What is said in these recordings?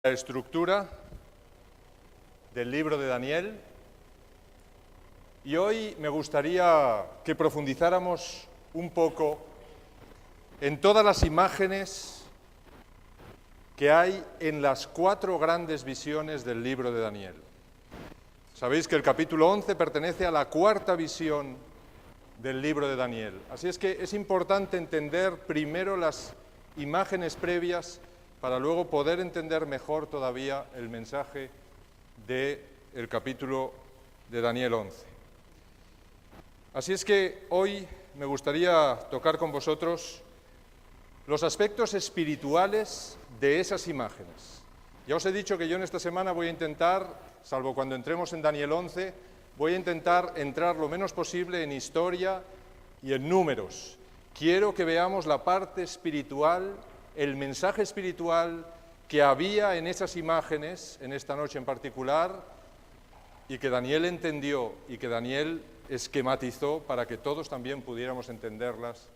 La estructura del libro de Daniel, y hoy me gustaría que profundizáramos un poco en todas las imágenes que hay en las 4 grandes visiones del libro de Daniel. Sabéis que el capítulo 11 pertenece a la 4ª visión del libro de Daniel. Así es que es importante entender primero las imágenes previas para luego poder entender mejor todavía el mensaje del capítulo de Daniel 11. Así es que hoy me gustaría tocar con vosotros los aspectos espirituales de esas imágenes. Ya os he dicho que yo en esta semana voy a intentar, salvo cuando entremos en Daniel 11, voy a intentar entrar lo menos posible en historia y en números. Quiero que veamos la parte espiritual, el mensaje espiritual que había en esas imágenes, en esta noche en particular, y que Daniel entendió y que Daniel esquematizó para que todos también pudiéramos entenderlas.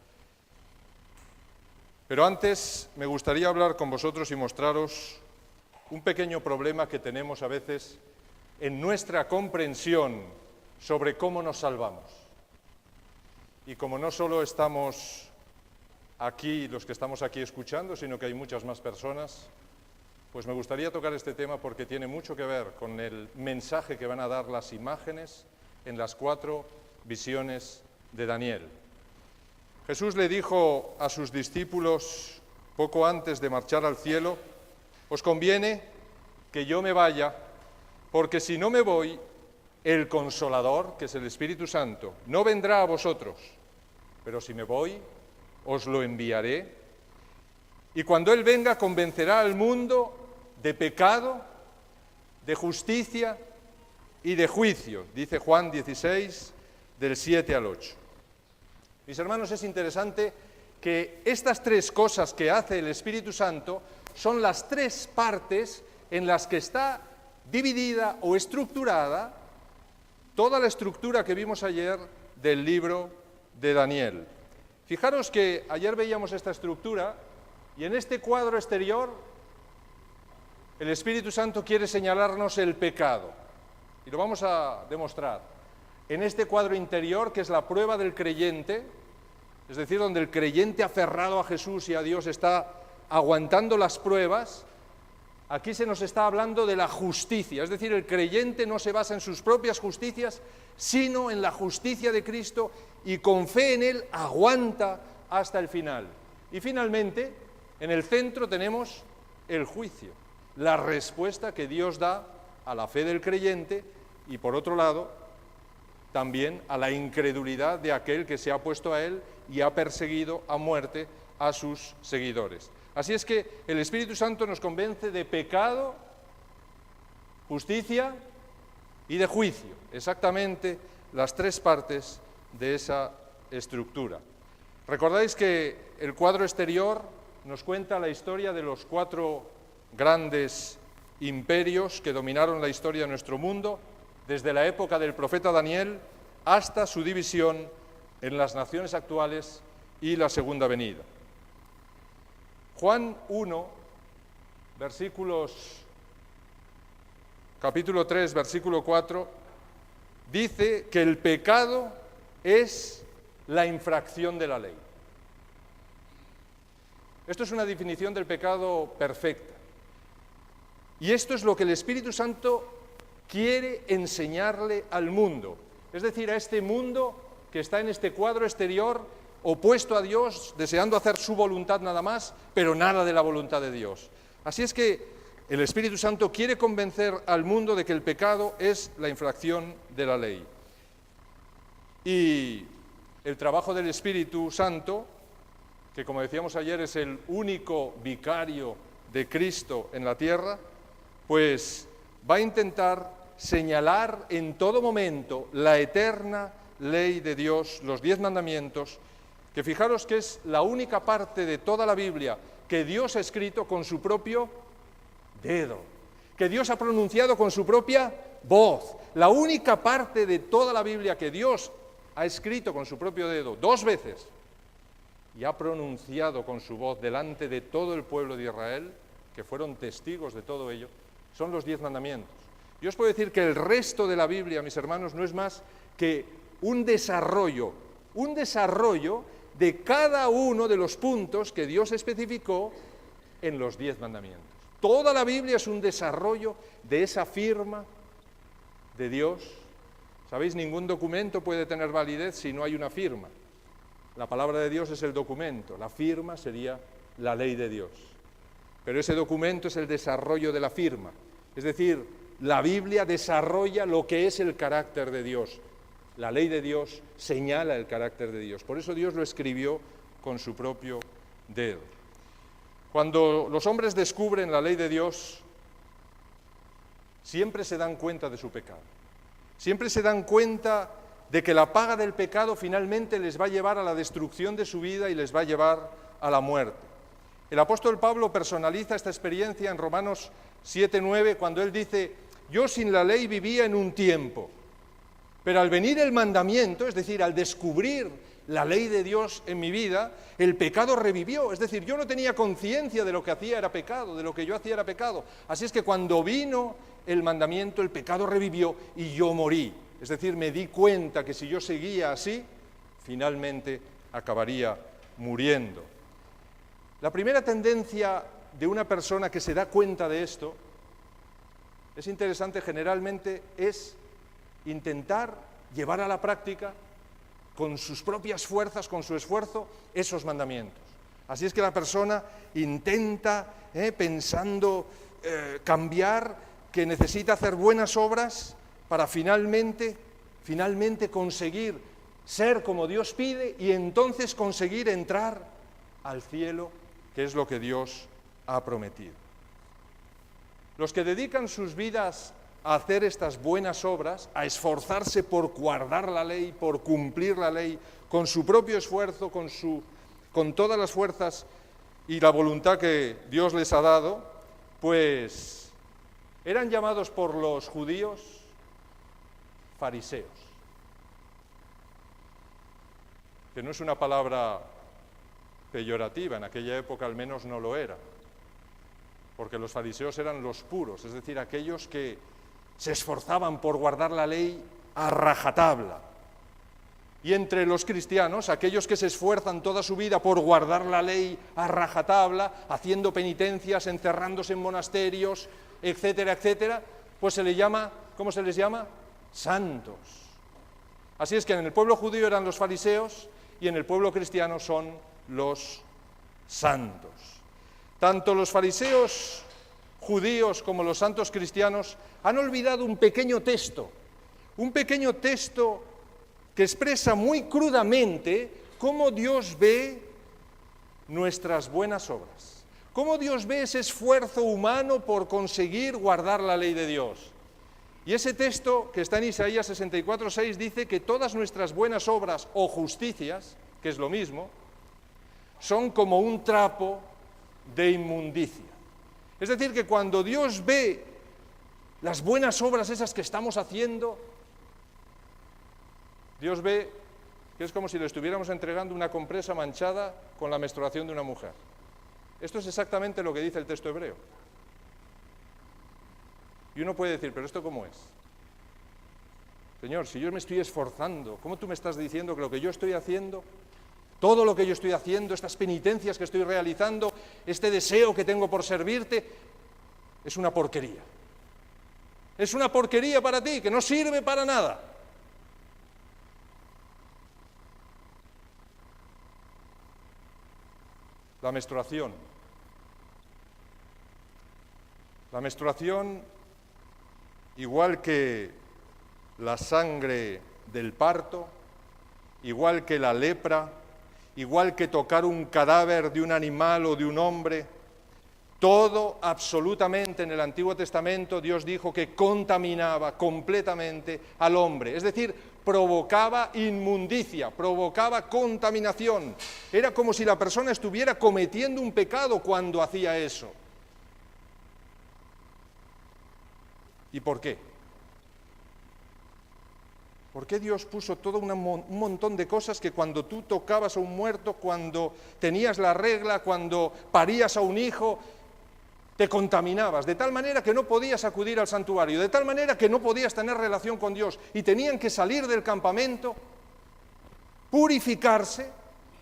Pero antes me gustaría hablar con vosotros y mostraros un pequeño problema que tenemos a veces en nuestra comprensión sobre cómo nos salvamos. Y como no solo estamos aquí, los que estamos aquí escuchando, sino que hay muchas más personas, pues me gustaría tocar este tema porque tiene mucho que ver con el mensaje que van a dar las imágenes en las 4 visiones de Daniel. Jesús le dijo a sus discípulos poco antes de marchar al cielo: os conviene que yo me vaya, porque si no me voy, el Consolador, que es el Espíritu Santo, no vendrá a vosotros, pero si me voy, os lo enviaré, y cuando Él venga convencerá al mundo de pecado, de justicia y de juicio, dice Juan 16, del 7 al 8. Mis hermanos, es interesante que estas 3 cosas que hace el Espíritu Santo son las 3 partes en las que está dividida o estructurada toda la estructura que vimos ayer del libro de Daniel. Fijaros que ayer veíamos esta estructura y en este cuadro exterior el Espíritu Santo quiere señalarnos el pecado y lo vamos a demostrar. En este cuadro interior, que es la prueba del creyente, es decir, donde el creyente aferrado a Jesús y a Dios está aguantando las pruebas, aquí se nos está hablando de la justicia, es decir, el creyente no se basa en sus propias justicias, sino en la justicia de Cristo y con fe en Él aguanta hasta el final. Y finalmente, en el centro tenemos el juicio, la respuesta que Dios da a la fe del creyente y, por otro lado, también a la incredulidad de aquel que se ha opuesto a Él y ha perseguido a muerte a sus seguidores. Así es que el Espíritu Santo nos convence de pecado, justicia y de juicio, exactamente las 3 partes de esa estructura. Recordáis que el cuadro exterior nos cuenta la historia de los 4 grandes imperios que dominaron la historia de nuestro mundo, desde la época del profeta Daniel hasta su división en las naciones actuales y la segunda venida. Juan 1, capítulo 3, versículo 4, dice que el pecado es la infracción de la ley. Esto es una definición del pecado perfecta. Y esto es lo que el Espíritu Santo quiere enseñarle al mundo, es decir, a este mundo que está en este cuadro exterior, opuesto a Dios, deseando hacer su voluntad nada más, pero nada de la voluntad de Dios. Así es que el Espíritu Santo quiere convencer al mundo de que el pecado es la infracción de la ley. Y el trabajo del Espíritu Santo, que como decíamos ayer es el único vicario de Cristo en la tierra, pues va a intentar señalar en todo momento la eterna ley de Dios, los 10 mandamientos, que fijaros que es la única parte de toda la Biblia que Dios ha escrito con su propio dedo, que Dios ha pronunciado con su propia voz, la única parte de toda la Biblia que Dios ha escrito con su propio dedo 2 veces y ha pronunciado con su voz delante de todo el pueblo de Israel, que fueron testigos de todo ello, son los 10 mandamientos. Yo os puedo decir que el resto de la Biblia, mis hermanos, no es más que un desarrollo de cada uno de los puntos que Dios especificó en los 10 mandamientos. Toda la Biblia es un desarrollo de esa firma de Dios. ¿Sabéis? Ningún documento puede tener validez si no hay una firma. La palabra de Dios es el documento, la firma sería la ley de Dios. Pero ese documento es el desarrollo de la firma. Es decir, la Biblia desarrolla lo que es el carácter de Dios. La ley de Dios señala el carácter de Dios. Por eso Dios lo escribió con su propio dedo. Cuando los hombres descubren la ley de Dios, siempre se dan cuenta de su pecado. Siempre se dan cuenta de que la paga del pecado finalmente les va a llevar a la destrucción de su vida y les va a llevar a la muerte. El apóstol Pablo personaliza esta experiencia en Romanos 7:9 cuando él dice: yo sin la ley vivía en un tiempo, pero al venir el mandamiento, es decir, al descubrir la ley de Dios en mi vida, el pecado revivió. Es decir, yo no tenía conciencia de lo que hacía era pecado, de lo que yo hacía era pecado. Así es que cuando vino el mandamiento, el pecado revivió y yo morí. Es decir, me di cuenta que si yo seguía así, finalmente acabaría muriendo. La primera tendencia de una persona que se da cuenta de esto, es interesante, generalmente es intentar llevar a la práctica con sus propias fuerzas, con su esfuerzo, esos mandamientos. Así es que la persona intenta, pensando cambiar, que necesita hacer buenas obras para finalmente conseguir ser como Dios pide y entonces conseguir entrar al cielo, que es lo que Dios ha prometido. Los que dedican sus vidas a hacer estas buenas obras, a esforzarse por guardar la ley, por cumplir la ley, con su propio esfuerzo, con todas las fuerzas y la voluntad que Dios les ha dado, pues eran llamados por los judíos fariseos, que no es una palabra peyorativa, en aquella época al menos no lo era, porque los fariseos eran los puros, es decir, aquellos que se esforzaban por guardar la ley a rajatabla. Y entre los cristianos, aquellos que se esfuerzan toda su vida por guardar la ley a rajatabla, haciendo penitencias, encerrándose en monasterios, etcétera, etcétera, pues se les llama, ¿cómo se les llama? Santos. Así es que en el pueblo judío eran los fariseos y en el pueblo cristiano son los santos. Tanto los fariseos judíos como los santos cristianos han olvidado un pequeño texto que expresa muy crudamente cómo Dios ve nuestras buenas obras, cómo Dios ve ese esfuerzo humano por conseguir guardar la ley de Dios. Y ese texto que está en Isaías 64:6 dice que todas nuestras buenas obras o justicias, que es lo mismo, son como un trapo de inmundicia. Es decir, que cuando Dios ve las buenas obras esas que estamos haciendo, Dios ve que es como si le estuviéramos entregando una compresa manchada con la menstruación de una mujer. Esto es exactamente lo que dice el texto hebreo. Y uno puede decir, ¿pero esto cómo es? Señor, si yo me estoy esforzando, ¿cómo tú me estás diciendo que lo que yo estoy haciendo, todo lo que yo estoy haciendo, estas penitencias que estoy realizando, este deseo que tengo por servirte, es una porquería? Es una porquería para ti, que no sirve para nada. La menstruación. La menstruación, igual que la sangre del parto, igual que la lepra, igual que tocar un cadáver de un animal o de un hombre, todo absolutamente en el Antiguo Testamento Dios dijo que contaminaba completamente al hombre, es decir, provocaba inmundicia, provocaba contaminación. Era como si la persona estuviera cometiendo un pecado cuando hacía eso. ¿Y por qué? ¿Por qué Dios puso todo un montón de cosas que cuando tú tocabas a un muerto, cuando tenías la regla, cuando parías a un hijo, te contaminabas, de tal manera que no podías acudir al santuario, de tal manera que no podías tener relación con Dios, y tenían que salir del campamento, purificarse,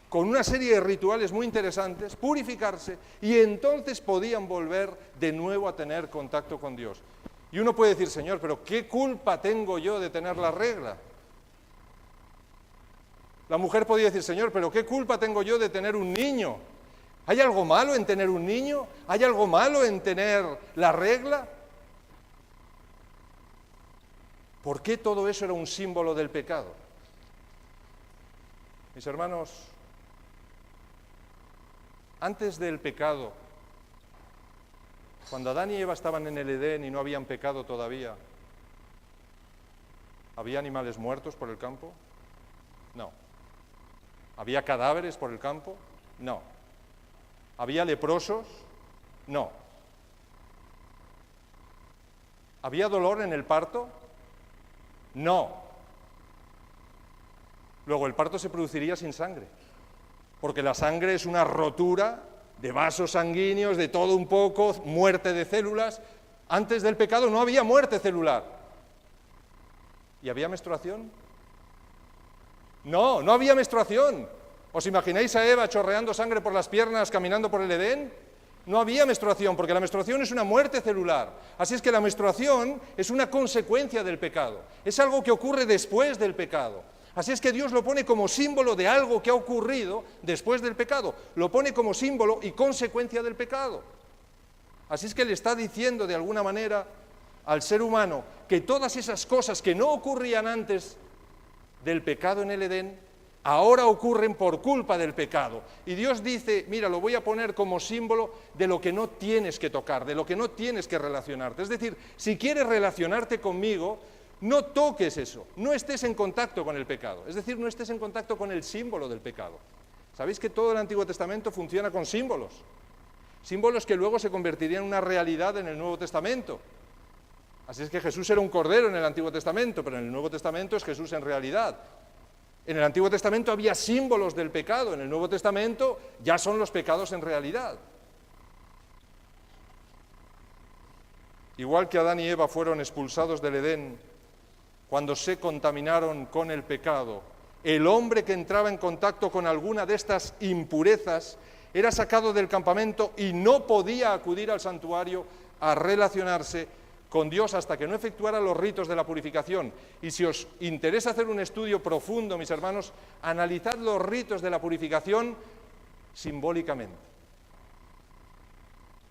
con una serie de rituales muy interesantes, purificarse, y entonces podían volver de nuevo a tener contacto con Dios. Y uno puede decir, Señor, pero ¿qué culpa tengo yo de tener la regla? La mujer podía decir, Señor, pero ¿qué culpa tengo yo de tener un niño? ¿Hay algo malo en tener un niño? ¿Hay algo malo en tener la regla? ¿Por qué todo eso era un símbolo del pecado? Mis hermanos, antes del pecado, cuando Adán y Eva estaban en el Edén y no habían pecado todavía, ¿había animales muertos por el campo? No. ¿Había cadáveres por el campo? No. ¿Había leprosos? No. ¿Había dolor en el parto? No. Luego, el parto se produciría sin sangre, porque la sangre es una rotura de vasos sanguíneos, de todo un poco, muerte de células. Antes del pecado no había muerte celular. ¿Y había menstruación? No, no había menstruación. ¿Os imagináis a Eva chorreando sangre por las piernas caminando por el Edén? No había menstruación, porque la menstruación es una muerte celular. Así es que la menstruación es una consecuencia del pecado. Es algo que ocurre después del pecado. Así es que Dios lo pone como símbolo de algo que ha ocurrido después del pecado. Lo pone como símbolo y consecuencia del pecado. Así es que le está diciendo de alguna manera al ser humano que todas esas cosas que no ocurrían antes del pecado en el Edén, ahora ocurren por culpa del pecado. Y Dios dice, mira, lo voy a poner como símbolo de lo que no tienes que tocar, de lo que no tienes que relacionarte. Es decir, si quieres relacionarte conmigo, no toques eso, no estés en contacto con el pecado. Es decir, no estés en contacto con el símbolo del pecado. ¿Sabéis que todo el Antiguo Testamento funciona con símbolos? Símbolos que luego se convertirían en una realidad en el Nuevo Testamento. Así es que Jesús era un cordero en el Antiguo Testamento, pero en el Nuevo Testamento es Jesús en realidad. En el Antiguo Testamento había símbolos del pecado, en el Nuevo Testamento ya son los pecados en realidad. Igual que Adán y Eva fueron expulsados del Edén cuando se contaminaron con el pecado, el hombre que entraba en contacto con alguna de estas impurezas era sacado del campamento y no podía acudir al santuario a relacionarse con Dios hasta que no efectuara los ritos de la purificación. Y si os interesa hacer un estudio profundo, mis hermanos, analizad los ritos de la purificación simbólicamente.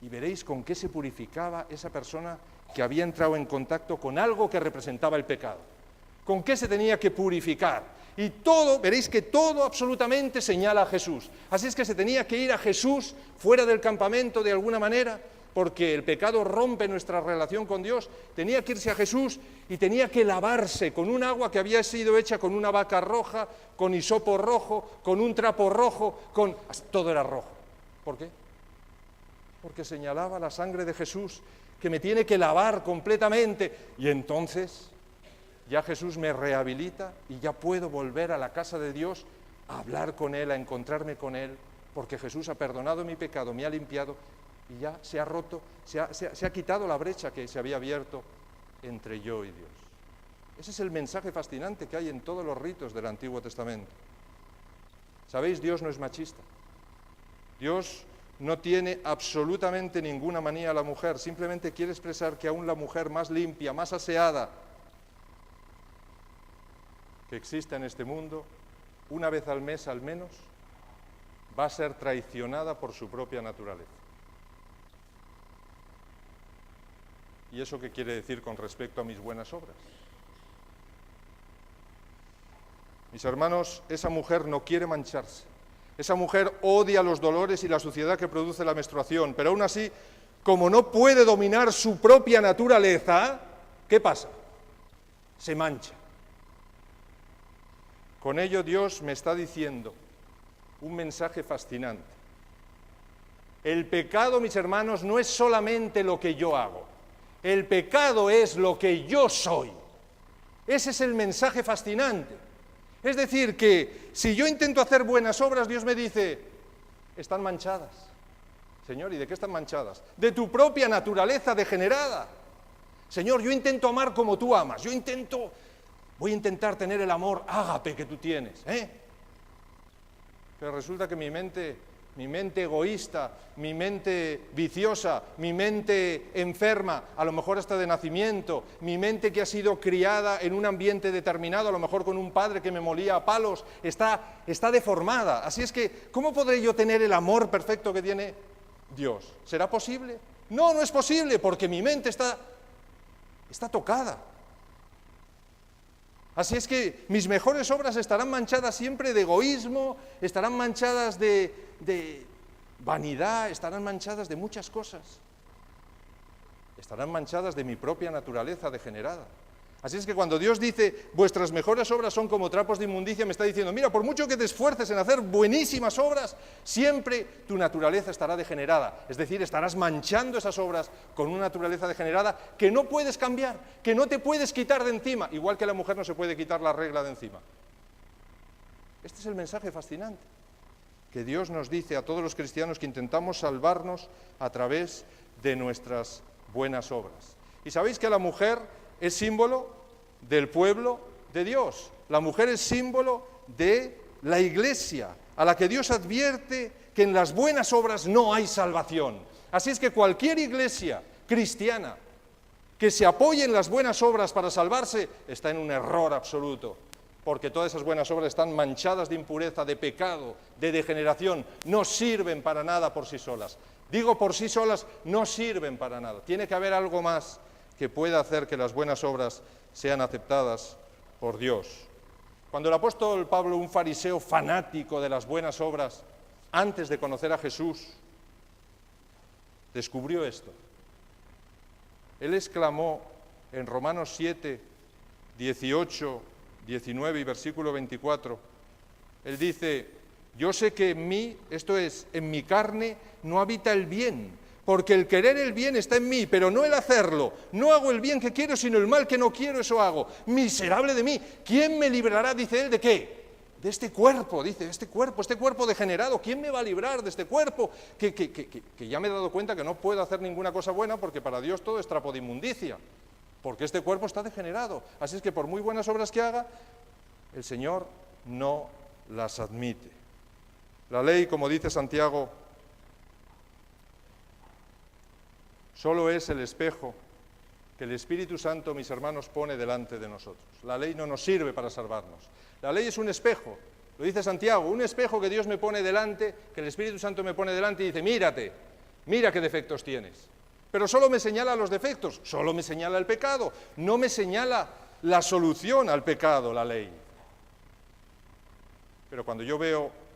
Y veréis con qué se purificaba esa persona que había entrado en contacto con algo que representaba el pecado. ¿Con qué se tenía que purificar? Y todo, veréis que todo absolutamente señala a Jesús. Así es que se tenía que ir a Jesús fuera del campamento de alguna manera, porque el pecado rompe nuestra relación con Dios. Tenía que irse a Jesús y tenía que lavarse con un agua que había sido hecha con una vaca roja, con hisopo rojo, con un trapo rojo, todo era rojo. ¿Por qué? Porque señalaba la sangre de Jesús, que me tiene que lavar completamente. Y entonces ya Jesús me rehabilita y ya puedo volver a la casa de Dios a hablar con Él, a encontrarme con Él, porque Jesús ha perdonado mi pecado, me ha limpiado y ya se ha roto, se ha quitado la brecha que se había abierto entre yo y Dios. Ese es el mensaje fascinante que hay en todos los ritos del Antiguo Testamento. ¿Sabéis? Dios no es machista. Dios no tiene absolutamente ninguna manía a la mujer, simplemente quiere expresar que aún la mujer más limpia, más aseada que exista en este mundo, una vez al mes al menos, va a ser traicionada por su propia naturaleza. ¿Y eso qué quiere decir con respecto a mis buenas obras? Mis hermanos, esa mujer no quiere mancharse. Esa mujer odia los dolores y la suciedad que produce la menstruación, pero aún así, como no puede dominar su propia naturaleza, ¿qué pasa? Se mancha. Con ello Dios me está diciendo un mensaje fascinante. El pecado, mis hermanos, no es solamente lo que yo hago. El pecado es lo que yo soy. Ese es el mensaje fascinante. Es decir, que si yo intento hacer buenas obras, Dios me dice, están manchadas. Señor, ¿y de qué están manchadas? De tu propia naturaleza degenerada. Señor, yo intento amar como tú amas, voy a intentar tener el amor ágape que tú tienes, Pero resulta que mi mente egoísta, mi mente viciosa, mi mente enferma, a lo mejor hasta de nacimiento, mi mente que ha sido criada en un ambiente determinado, a lo mejor con un padre que me molía a palos, está deformada. Así es que, ¿cómo podré yo tener el amor perfecto que tiene Dios? ¿Será posible? No, no es posible, porque mi mente está tocada. Así es que mis mejores obras estarán manchadas siempre de egoísmo, estarán manchadas de vanidad, estarán manchadas de muchas cosas. Estarán manchadas de mi propia naturaleza degenerada. Así es que cuando Dios dice, vuestras mejores obras son como trapos de inmundicia, me está diciendo, mira, por mucho que te esfuerces en hacer buenísimas obras, siempre tu naturaleza estará degenerada. Es decir, estarás manchando esas obras con una naturaleza degenerada que no puedes cambiar, que no te puedes quitar de encima, igual que la mujer no se puede quitar la regla de encima. Este es el mensaje fascinante que Dios nos dice a todos los cristianos que intentamos salvarnos a través de nuestras buenas obras. Y sabéis que la mujer es símbolo del pueblo de Dios. La mujer es símbolo de la Iglesia, a la que Dios advierte que en las buenas obras no hay salvación. Así es que cualquier iglesia cristiana que se apoye en las buenas obras para salvarse está en un error absoluto, porque todas esas buenas obras están manchadas de impureza, de pecado, de degeneración, no sirven para nada por sí solas. Digo por sí solas, no sirven para nada. Tiene que haber algo más que pueda hacer que las buenas obras sean aceptadas por Dios. Cuando el apóstol Pablo, un fariseo fanático de las buenas obras, antes de conocer a Jesús, descubrió esto. Él exclamó en Romanos 7, 18, 19 y versículo 24, él dice, yo sé que en mí, esto es, en mi carne, no habita el bien, porque el querer el bien está en mí, pero no el hacerlo. No hago el bien que quiero, sino el mal que no quiero, eso hago. Miserable de mí. ¿Quién me librará, dice él, de qué? De este cuerpo, dice, este cuerpo degenerado. ¿Quién me va a librar de este cuerpo? Que ya me he dado cuenta que no puedo hacer ninguna cosa buena, porque para Dios todo es trapo de inmundicia, porque este cuerpo está degenerado. Así es que por muy buenas obras que haga, el Señor no las admite. La ley, como dice Santiago, solo es el espejo que el Espíritu Santo, mis hermanos, pone delante de nosotros. La ley no nos sirve para salvarnos. La ley es un espejo, lo dice Santiago, un espejo que Dios me pone delante, que el Espíritu Santo me pone delante y dice, mírate, mira qué defectos tienes. Pero solo me señala los defectos, solo me señala el pecado, no me señala la solución al pecado, la ley. Pero cuando yo veo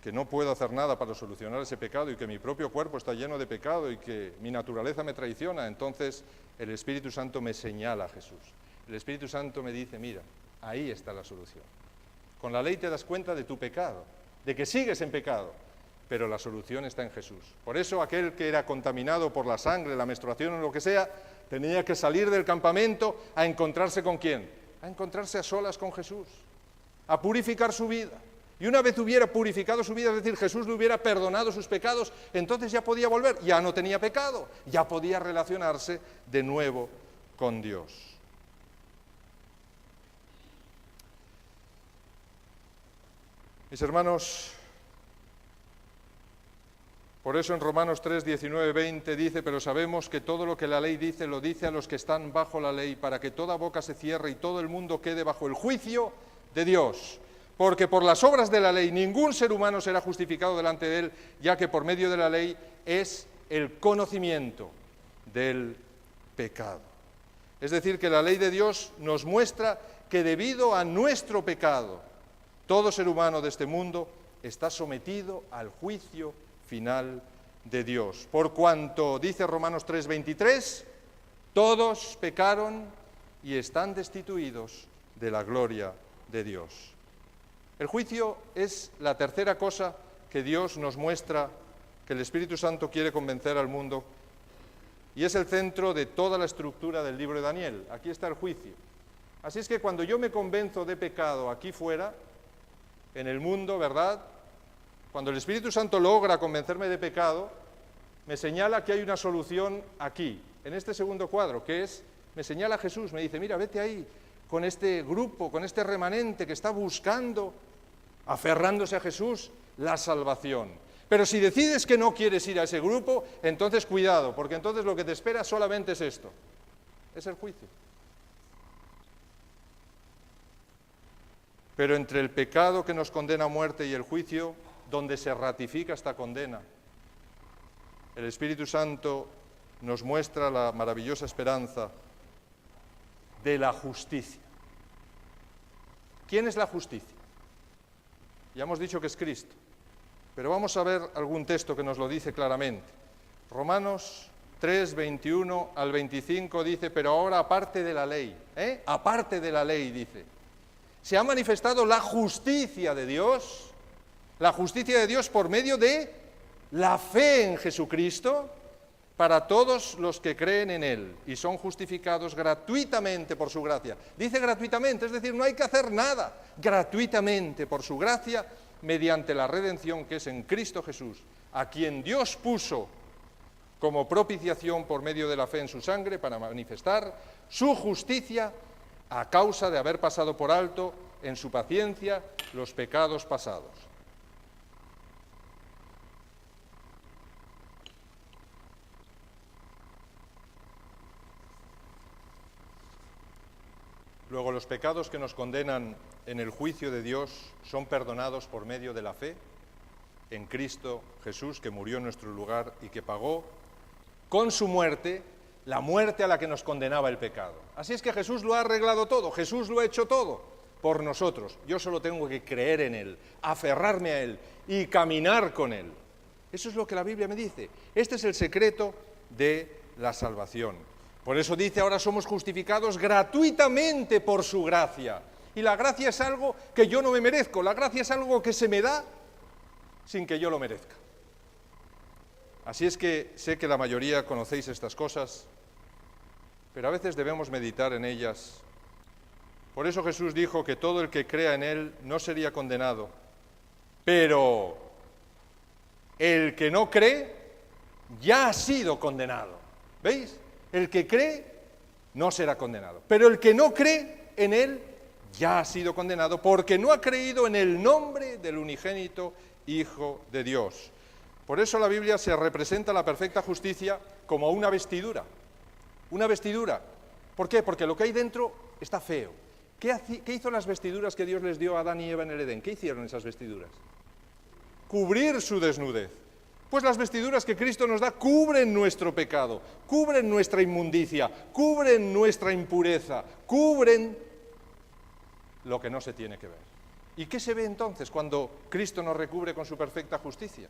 que no puedo hacer nada para solucionar ese pecado y que mi propio cuerpo está lleno de pecado y que mi naturaleza me traiciona, entonces el Espíritu Santo me señala a Jesús. El Espíritu Santo me dice, mira, ahí está la solución. Con la ley te das cuenta de tu pecado, de que sigues en pecado, pero la solución está en Jesús. Por eso aquel que era contaminado por la sangre, la menstruación o lo que sea, tenía que salir del campamento a encontrarse ¿con quién? A encontrarse a solas con Jesús, a purificar su vida. Y una vez hubiera purificado su vida, es decir, Jesús le hubiera perdonado sus pecados, entonces ya podía volver, ya no tenía pecado, ya podía relacionarse de nuevo con Dios. Mis hermanos, por eso en Romanos 3, 19, 20 dice, pero sabemos que todo lo que la ley dice, lo dice a los que están bajo la ley, para que toda boca se cierre y todo el mundo quede bajo el juicio de Dios. Porque por las obras de la ley ningún ser humano será justificado delante de él, ya que por medio de la ley es el conocimiento del pecado. Es decir, que la ley de Dios nos muestra que debido a nuestro pecado, todo ser humano de este mundo está sometido al juicio final de Dios. Por cuanto, dice Romanos 3:23, todos pecaron y están destituidos de la gloria de Dios. El juicio es la tercera cosa que Dios nos muestra, que el Espíritu Santo quiere convencer al mundo, y es el centro de toda la estructura del libro de Daniel. Aquí está el juicio. Así es que cuando yo me convenzo de pecado aquí fuera, en el mundo, ¿verdad? Cuando el Espíritu Santo logra convencerme de pecado, me señala que hay una solución aquí, en este segundo cuadro, que es, me señala Jesús, me dice, mira, vete ahí con este grupo, con este remanente que está buscando, aferrándose a Jesús, la salvación. Pero si decides que no quieres ir a ese grupo, entonces cuidado, porque entonces lo que te espera solamente es esto, es el juicio. Pero entre el pecado que nos condena a muerte y el juicio, donde se ratifica esta condena, el Espíritu Santo nos muestra la maravillosa esperanza de la justicia. ¿Quién es la justicia? Ya hemos dicho que es Cristo, pero vamos a ver algún texto que nos lo dice claramente. Romanos 3, 21 al 25 dice, pero ahora aparte de la ley, aparte de la ley, dice, se ha manifestado la justicia de Dios por medio de la fe en Jesucristo, para todos los que creen en Él y son justificados gratuitamente por su gracia. Dice gratuitamente, es decir, no hay que hacer nada, gratuitamente por su gracia, mediante la redención que es en Cristo Jesús, a quien Dios puso como propiciación por medio de la fe en su sangre para manifestar su justicia a causa de haber pasado por alto en su paciencia los pecados pasados. Luego, los pecados que nos condenan en el juicio de Dios son perdonados por medio de la fe en Cristo Jesús, que murió en nuestro lugar y que pagó con su muerte la muerte a la que nos condenaba el pecado. Así es que Jesús lo ha arreglado todo, Jesús lo ha hecho todo por nosotros. Yo solo tengo que creer en Él, aferrarme a Él y caminar con Él. Eso es lo que la Biblia me dice. Este es el secreto de la salvación. Por eso dice, ahora somos justificados gratuitamente por su gracia. Y la gracia es algo que yo no me merezco, la gracia es algo que se me da sin que yo lo merezca. Así es que sé que la mayoría conocéis estas cosas, pero a veces debemos meditar en ellas. Por eso Jesús dijo que todo el que crea en Él no sería condenado, pero el que no cree ya ha sido condenado. ¿Veis? El que cree no será condenado, pero el que no cree en Él ya ha sido condenado porque no ha creído en el nombre del unigénito Hijo de Dios. Por eso la Biblia se representa la perfecta justicia como una vestidura. Una vestidura. ¿Por qué? Porque lo que hay dentro está feo. ¿Qué hizo las vestiduras que Dios les dio a Adán y Eva en el Edén? ¿Qué hicieron esas vestiduras? Cubrir su desnudez. Pues las vestiduras que Cristo nos da cubren nuestro pecado, cubren nuestra inmundicia, cubren nuestra impureza, cubren lo que no se tiene que ver. ¿Y qué se ve entonces cuando Cristo nos recubre con su perfecta justicia?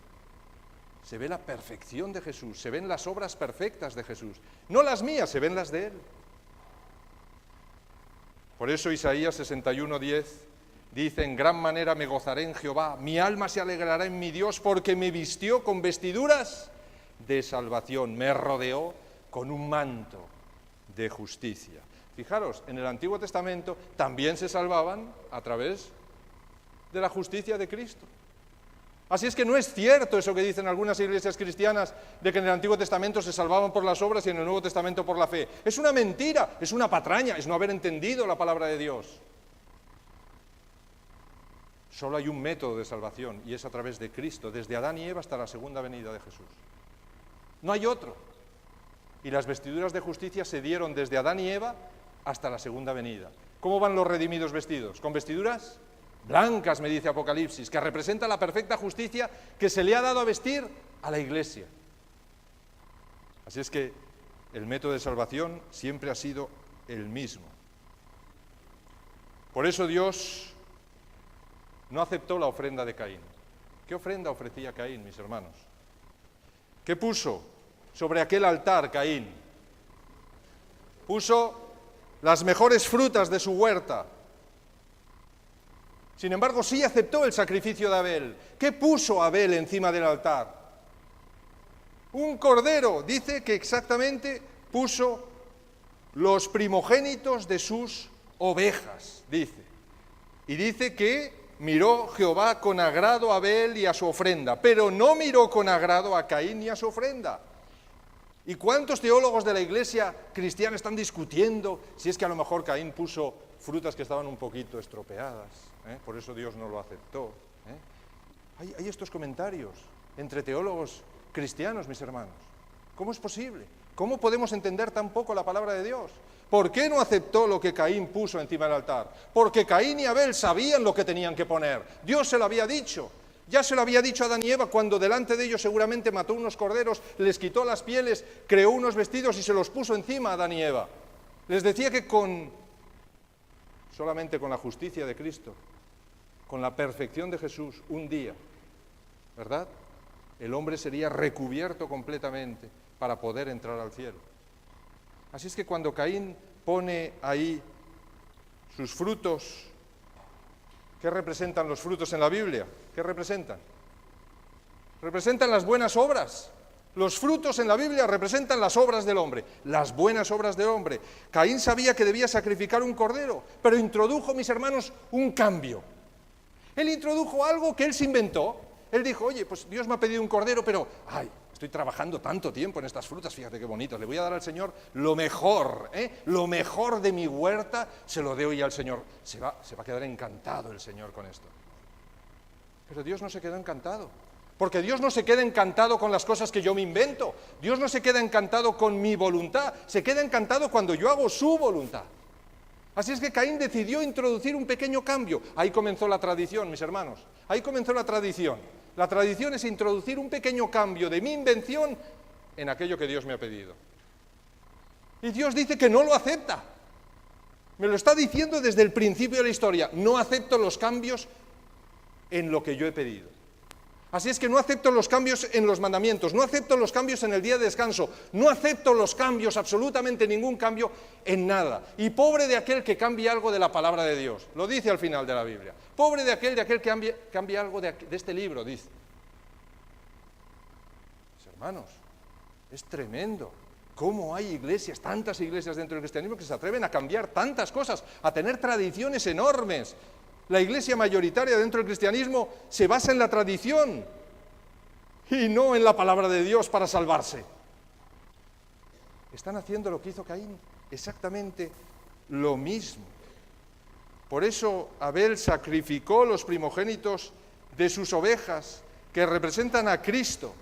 Se ve la perfección de Jesús, se ven las obras perfectas de Jesús. No las mías, se ven las de Él. Por eso Isaías 61:10 dice, en gran manera me gozaré en Jehová, mi alma se alegrará en mi Dios, porque me vistió con vestiduras de salvación, me rodeó con un manto de justicia. Fijaros, en el Antiguo Testamento también se salvaban a través de la justicia de Cristo. Así es que no es cierto eso que dicen algunas iglesias cristianas de que en el Antiguo Testamento se salvaban por las obras y en el Nuevo Testamento por la fe. Es una mentira, es una patraña, es no haber entendido la palabra de Dios. Solo hay un método de salvación y es a través de Cristo, desde Adán y Eva hasta la segunda venida de Jesús. No hay otro. Y las vestiduras de justicia se dieron desde Adán y Eva hasta la segunda venida. ¿Cómo van los redimidos vestidos? ¿Con vestiduras? Blancas, me dice Apocalipsis, que representa la perfecta justicia que se le ha dado a vestir a la Iglesia. Así es que el método de salvación siempre ha sido el mismo. Por eso Dios no aceptó la ofrenda de Caín. ¿Qué ofrenda ofrecía Caín, mis hermanos? ¿Qué puso sobre aquel altar Caín? Puso las mejores frutas de su huerta. Sin embargo, sí aceptó el sacrificio de Abel. ¿Qué puso Abel encima del altar? Un cordero. Dice que exactamente puso los primogénitos de sus ovejas, dice. Y dice que miró Jehová con agrado a Abel y a su ofrenda, pero no miró con agrado a Caín ni a su ofrenda. ¿Y cuántos teólogos de la Iglesia cristiana están discutiendo si es que a lo mejor Caín puso frutas que estaban un poquito estropeadas, por eso Dios no lo aceptó? Hay estos comentarios entre teólogos cristianos, mis hermanos. ¿Cómo es posible? ¿Cómo podemos entender tan poco la palabra de Dios? ¿Por qué no aceptó lo que Caín puso encima del altar? Porque Caín y Abel sabían lo que tenían que poner. Dios se lo había dicho. Ya se lo había dicho a Adán y Eva cuando delante de ellos seguramente mató unos corderos, les quitó las pieles, creó unos vestidos y se los puso encima a Adán y Eva. Les decía que solamente con la justicia de Cristo, con la perfección de Jesús, un día, ¿verdad?, el hombre sería recubierto completamente para poder entrar al cielo. Así es que cuando Caín pone ahí sus frutos, ¿qué representan los frutos en la Biblia? ¿Qué representan? Representan las buenas obras. Los frutos en la Biblia representan las obras del hombre, las buenas obras del hombre. Caín sabía que debía sacrificar un cordero, pero introdujo, mis hermanos, un cambio. Él introdujo algo que él se inventó. Él dijo, oye, pues Dios me ha pedido un cordero, pero, estoy trabajando tanto tiempo en estas frutas, fíjate qué bonitas, le voy a dar al Señor lo mejor de mi huerta, se lo doy al Señor. Se va a quedar encantado el Señor con esto. Pero Dios no se quedó encantado, porque Dios no se queda encantado con las cosas que yo me invento, Dios no se queda encantado con mi voluntad, se queda encantado cuando yo hago su voluntad. Así es que Caín decidió introducir un pequeño cambio. Ahí comenzó la tradición, mis hermanos, ahí comenzó la tradición. La tradición es introducir un pequeño cambio de mi invención en aquello que Dios me ha pedido. Y Dios dice que no lo acepta. Me lo está diciendo desde el principio de la historia. No acepto los cambios en lo que yo he pedido. Así es que no acepto los cambios en los mandamientos, no acepto los cambios en el día de descanso, no acepto los cambios, absolutamente ningún cambio en nada. Y pobre de aquel que cambie algo de la palabra de Dios, lo dice al final de la Biblia. Pobre de aquel que cambie algo de este libro, dice. Mis hermanos, es tremendo cómo hay iglesias, tantas iglesias dentro del cristianismo que se atreven a cambiar tantas cosas, a tener tradiciones enormes. La iglesia mayoritaria dentro del cristianismo se basa en la tradición y no en la palabra de Dios para salvarse. Están haciendo lo que hizo Caín, exactamente lo mismo. Por eso Abel sacrificó los primogénitos de sus ovejas, que representan a Cristo.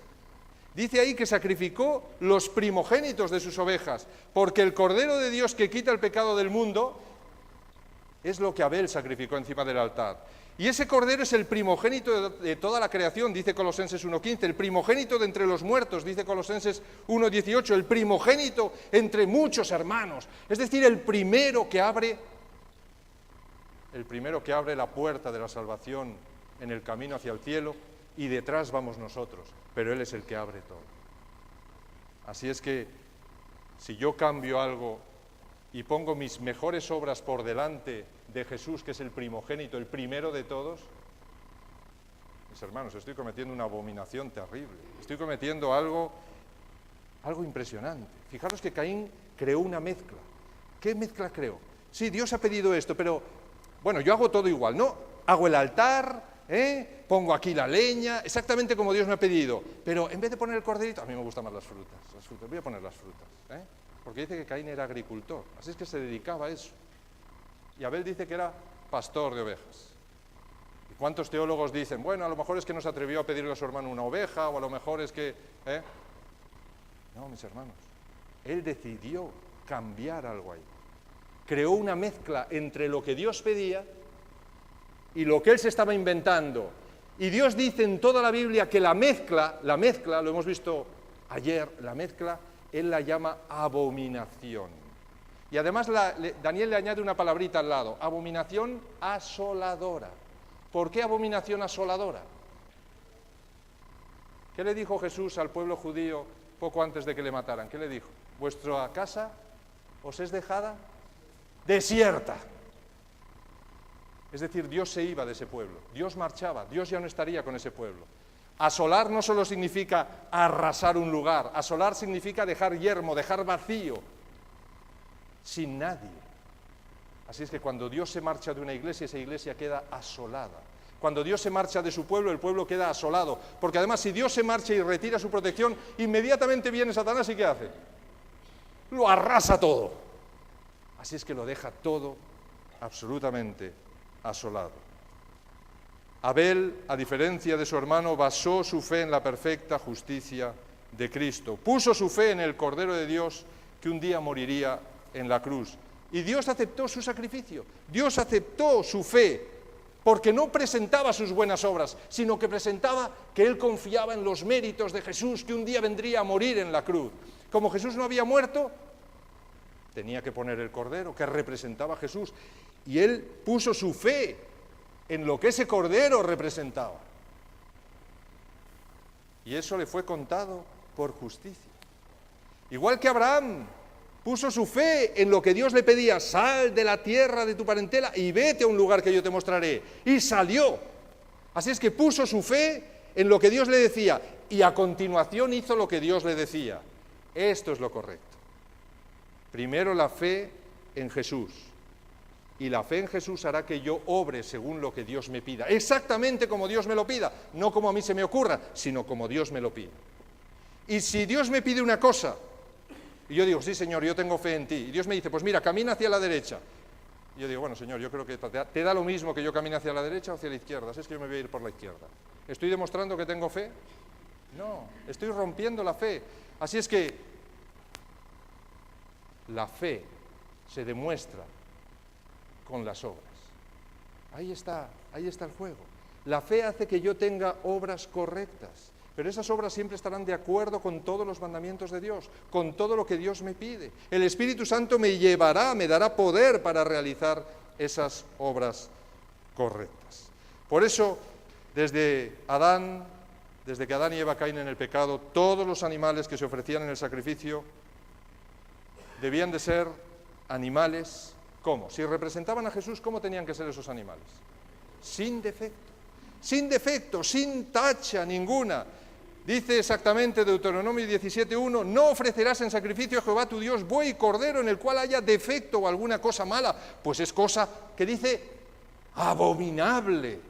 Dice ahí que sacrificó los primogénitos de sus ovejas, porque el Cordero de Dios que quita el pecado del mundo es lo que Abel sacrificó encima del altar. Y ese cordero es el primogénito de toda la creación, dice Colosenses 1:15, el primogénito de entre los muertos, dice Colosenses 1:18, el primogénito entre muchos hermanos, es decir, el primero que abre la puerta de la salvación en el camino hacia el cielo, y detrás vamos nosotros, pero Él es el que abre todo. Así es que, si yo cambio algo y pongo mis mejores obras por delante de Jesús, que es el primogénito, el primero de todos, mis hermanos, estoy cometiendo una abominación terrible, estoy cometiendo algo impresionante. Fijaros que Caín creó una mezcla. ¿Qué mezcla creó? Sí, Dios ha pedido esto, pero, bueno, yo hago todo igual, ¿no? Hago el altar, pongo aquí la leña, exactamente como Dios me ha pedido, pero en vez de poner el corderito, a mí me gustan más las frutas, voy a poner las frutas, porque dice que Caín era agricultor, así es que se dedicaba a eso. Y Abel dice que era pastor de ovejas. ¿Y cuántos teólogos dicen, bueno, a lo mejor es que no se atrevió a pedirle a su hermano una oveja, o a lo mejor es que... No, mis hermanos, él decidió cambiar algo ahí. Creó una mezcla entre lo que Dios pedía y lo que él se estaba inventando. Y Dios dice en toda la Biblia que la mezcla, lo hemos visto ayer, la mezcla, él la llama abominación. Y además Daniel le añade una palabrita al lado, abominación asoladora. ¿Por qué abominación asoladora? ¿Qué le dijo Jesús al pueblo judío poco antes de que le mataran? ¿Qué le dijo? Vuestra casa os es dejada desierta. Es decir, Dios se iba de ese pueblo, Dios marchaba, Dios ya no estaría con ese pueblo. Asolar no solo significa arrasar un lugar, asolar significa dejar yermo, dejar vacío, sin nadie. Así es que cuando Dios se marcha de una iglesia, esa iglesia queda asolada. Cuando Dios se marcha de su pueblo, el pueblo queda asolado. Porque además, si Dios se marcha y retira su protección, inmediatamente viene Satanás y ¿qué hace? Lo arrasa todo. Así es que lo deja todo absolutamente asolado. Abel, a diferencia de su hermano, basó su fe en la perfecta justicia de Cristo. Puso su fe en el Cordero de Dios que un día moriría en la cruz. Y Dios aceptó su sacrificio. Dios aceptó su fe, porque no presentaba sus buenas obras, sino que presentaba que él confiaba en los méritos de Jesús, que un día vendría a morir en la cruz. Como Jesús no había muerto, tenía que poner el Cordero, que representaba a Jesús. Y él puso su fe en lo que ese Cordero representaba. Y eso le fue contado por justicia. Igual que Abraham puso su fe en lo que Dios le pedía: sal de la tierra de tu parentela y vete a un lugar que yo te mostraré. Y salió. Así es que puso su fe en lo que Dios le decía y a continuación hizo lo que Dios le decía. Esto es lo correcto. Primero la fe en Jesús. Y la fe en Jesús hará que yo obre según lo que Dios me pida. Exactamente como Dios me lo pida. No como a mí se me ocurra, sino como Dios me lo pida. Y si Dios me pide una cosa, y yo digo, sí, Señor, yo tengo fe en ti. Y Dios me dice, pues mira, camina hacia la derecha. Y yo digo, bueno, Señor, yo creo que te da lo mismo que yo camine hacia la derecha o hacia la izquierda. Así es que yo me voy a ir por la izquierda. ¿Estoy demostrando que tengo fe? No, estoy rompiendo la fe. Así es que la fe se demuestra con las obras. Ahí está el juego. La fe hace que yo tenga obras correctas, pero esas obras siempre estarán de acuerdo con todos los mandamientos de Dios, con todo lo que Dios me pide. El Espíritu Santo me dará poder para realizar esas obras correctas. Por eso, desde que Adán y Eva caen en el pecado, todos los animales que se ofrecían en el sacrificio debían de ser animales. ¿Cómo? Si representaban a Jesús, ¿cómo tenían que ser esos animales? Sin defecto, sin tacha ninguna. Dice exactamente Deuteronomio 17:1, no ofrecerás en sacrificio a Jehová tu Dios buey y cordero en el cual haya defecto o alguna cosa mala, pues es cosa que dice abominable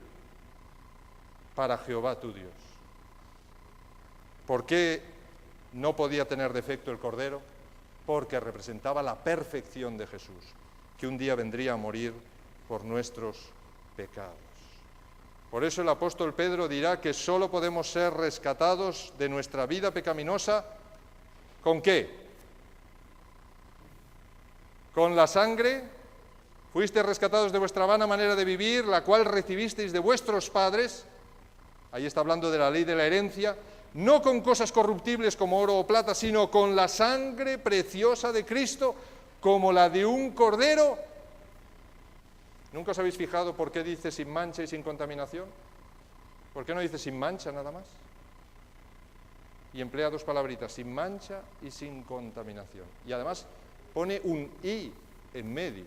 para Jehová tu Dios. ¿Por qué no podía tener defecto el cordero? Porque representaba la perfección de Jesús, que un día vendría a morir por nuestros pecados. Por eso el apóstol Pedro dirá que solo podemos ser rescatados de nuestra vida pecaminosa, ¿con qué? Con la sangre. Fuisteis rescatados de vuestra vana manera de vivir, la cual recibisteis de vuestros padres. Ahí está hablando de la ley de la herencia. No con cosas corruptibles como oro o plata, sino con la sangre preciosa de Cristo, como la de un cordero. ¿Nunca os habéis fijado por qué dice sin mancha y sin contaminación? ¿Por qué no dice sin mancha nada más? Y emplea dos palabritas, sin mancha y sin contaminación. Y además pone un y en medio.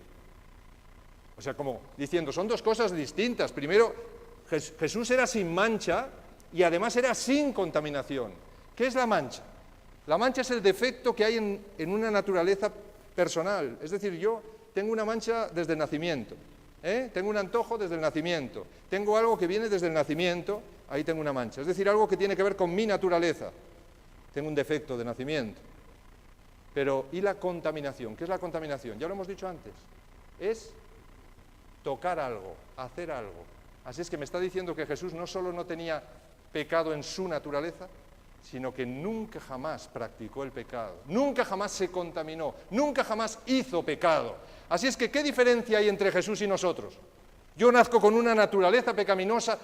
O sea, como diciendo, son dos cosas distintas. Primero, Jesús era sin mancha y además era sin contaminación. ¿Qué es la mancha? La mancha es el defecto que hay en una naturaleza personal. Es decir, yo tengo una mancha desde el nacimiento. Tengo un antojo desde el nacimiento. Tengo algo que viene desde el nacimiento, ahí tengo una mancha. Es decir, algo que tiene que ver con mi naturaleza. Tengo un defecto de nacimiento. Pero, ¿y la contaminación? ¿Qué es la contaminación? Ya lo hemos dicho antes. Es tocar algo, hacer algo. Así es que me está diciendo que Jesús no solo no tenía pecado en su naturaleza, sino que nunca jamás practicó el pecado, nunca jamás se contaminó, nunca jamás hizo pecado. Así es que, ¿qué diferencia hay entre Jesús y nosotros? Yo nazco con una naturaleza pecaminosa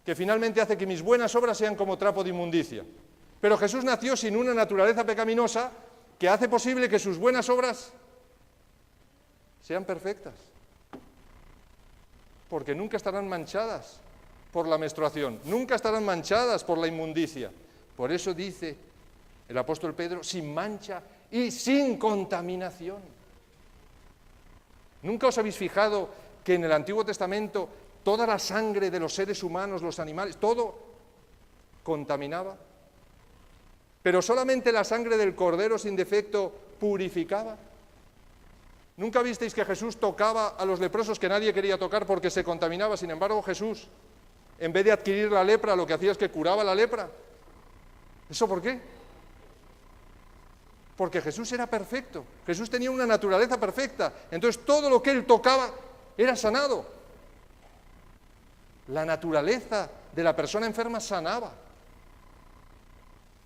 que finalmente hace que mis buenas obras sean como trapo de inmundicia. Pero Jesús nació sin una naturaleza pecaminosa que hace posible que sus buenas obras sean perfectas. Porque nunca estarán manchadas por la menstruación, nunca estarán manchadas por la inmundicia. Por eso dice el apóstol Pedro, sin mancha y sin contaminación. ¿Nunca os habéis fijado que en el Antiguo Testamento toda la sangre de los seres humanos, los animales, todo contaminaba? Pero solamente la sangre del cordero sin defecto purificaba. ¿Nunca visteis que Jesús tocaba a los leprosos que nadie quería tocar porque se contaminaba? Sin embargo, Jesús en vez de adquirir la lepra, lo que hacía es que curaba la lepra. ¿Eso por qué? Porque Jesús era perfecto, Jesús tenía una naturaleza perfecta, entonces todo lo que él tocaba era sanado. La naturaleza de la persona enferma sanaba.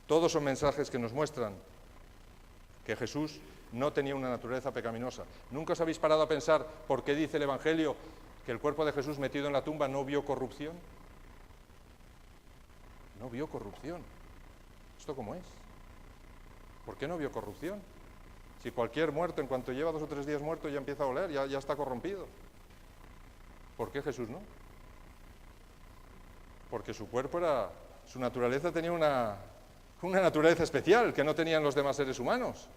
Todos son mensajes que nos muestran que Jesús no tenía una naturaleza pecaminosa. ¿Nunca os habéis parado a pensar por qué dice el Evangelio que el cuerpo de Jesús metido en la tumba no vio corrupción? No vio corrupción. ¿Esto cómo es? ¿Por qué no vio corrupción? Si cualquier muerto, en cuanto lleva 2 o 3 días muerto, ya empieza a oler, ya está corrompido. ¿Por qué Jesús no? Porque su cuerpo era, su naturaleza tenía una naturaleza especial que no tenían los demás seres humanos.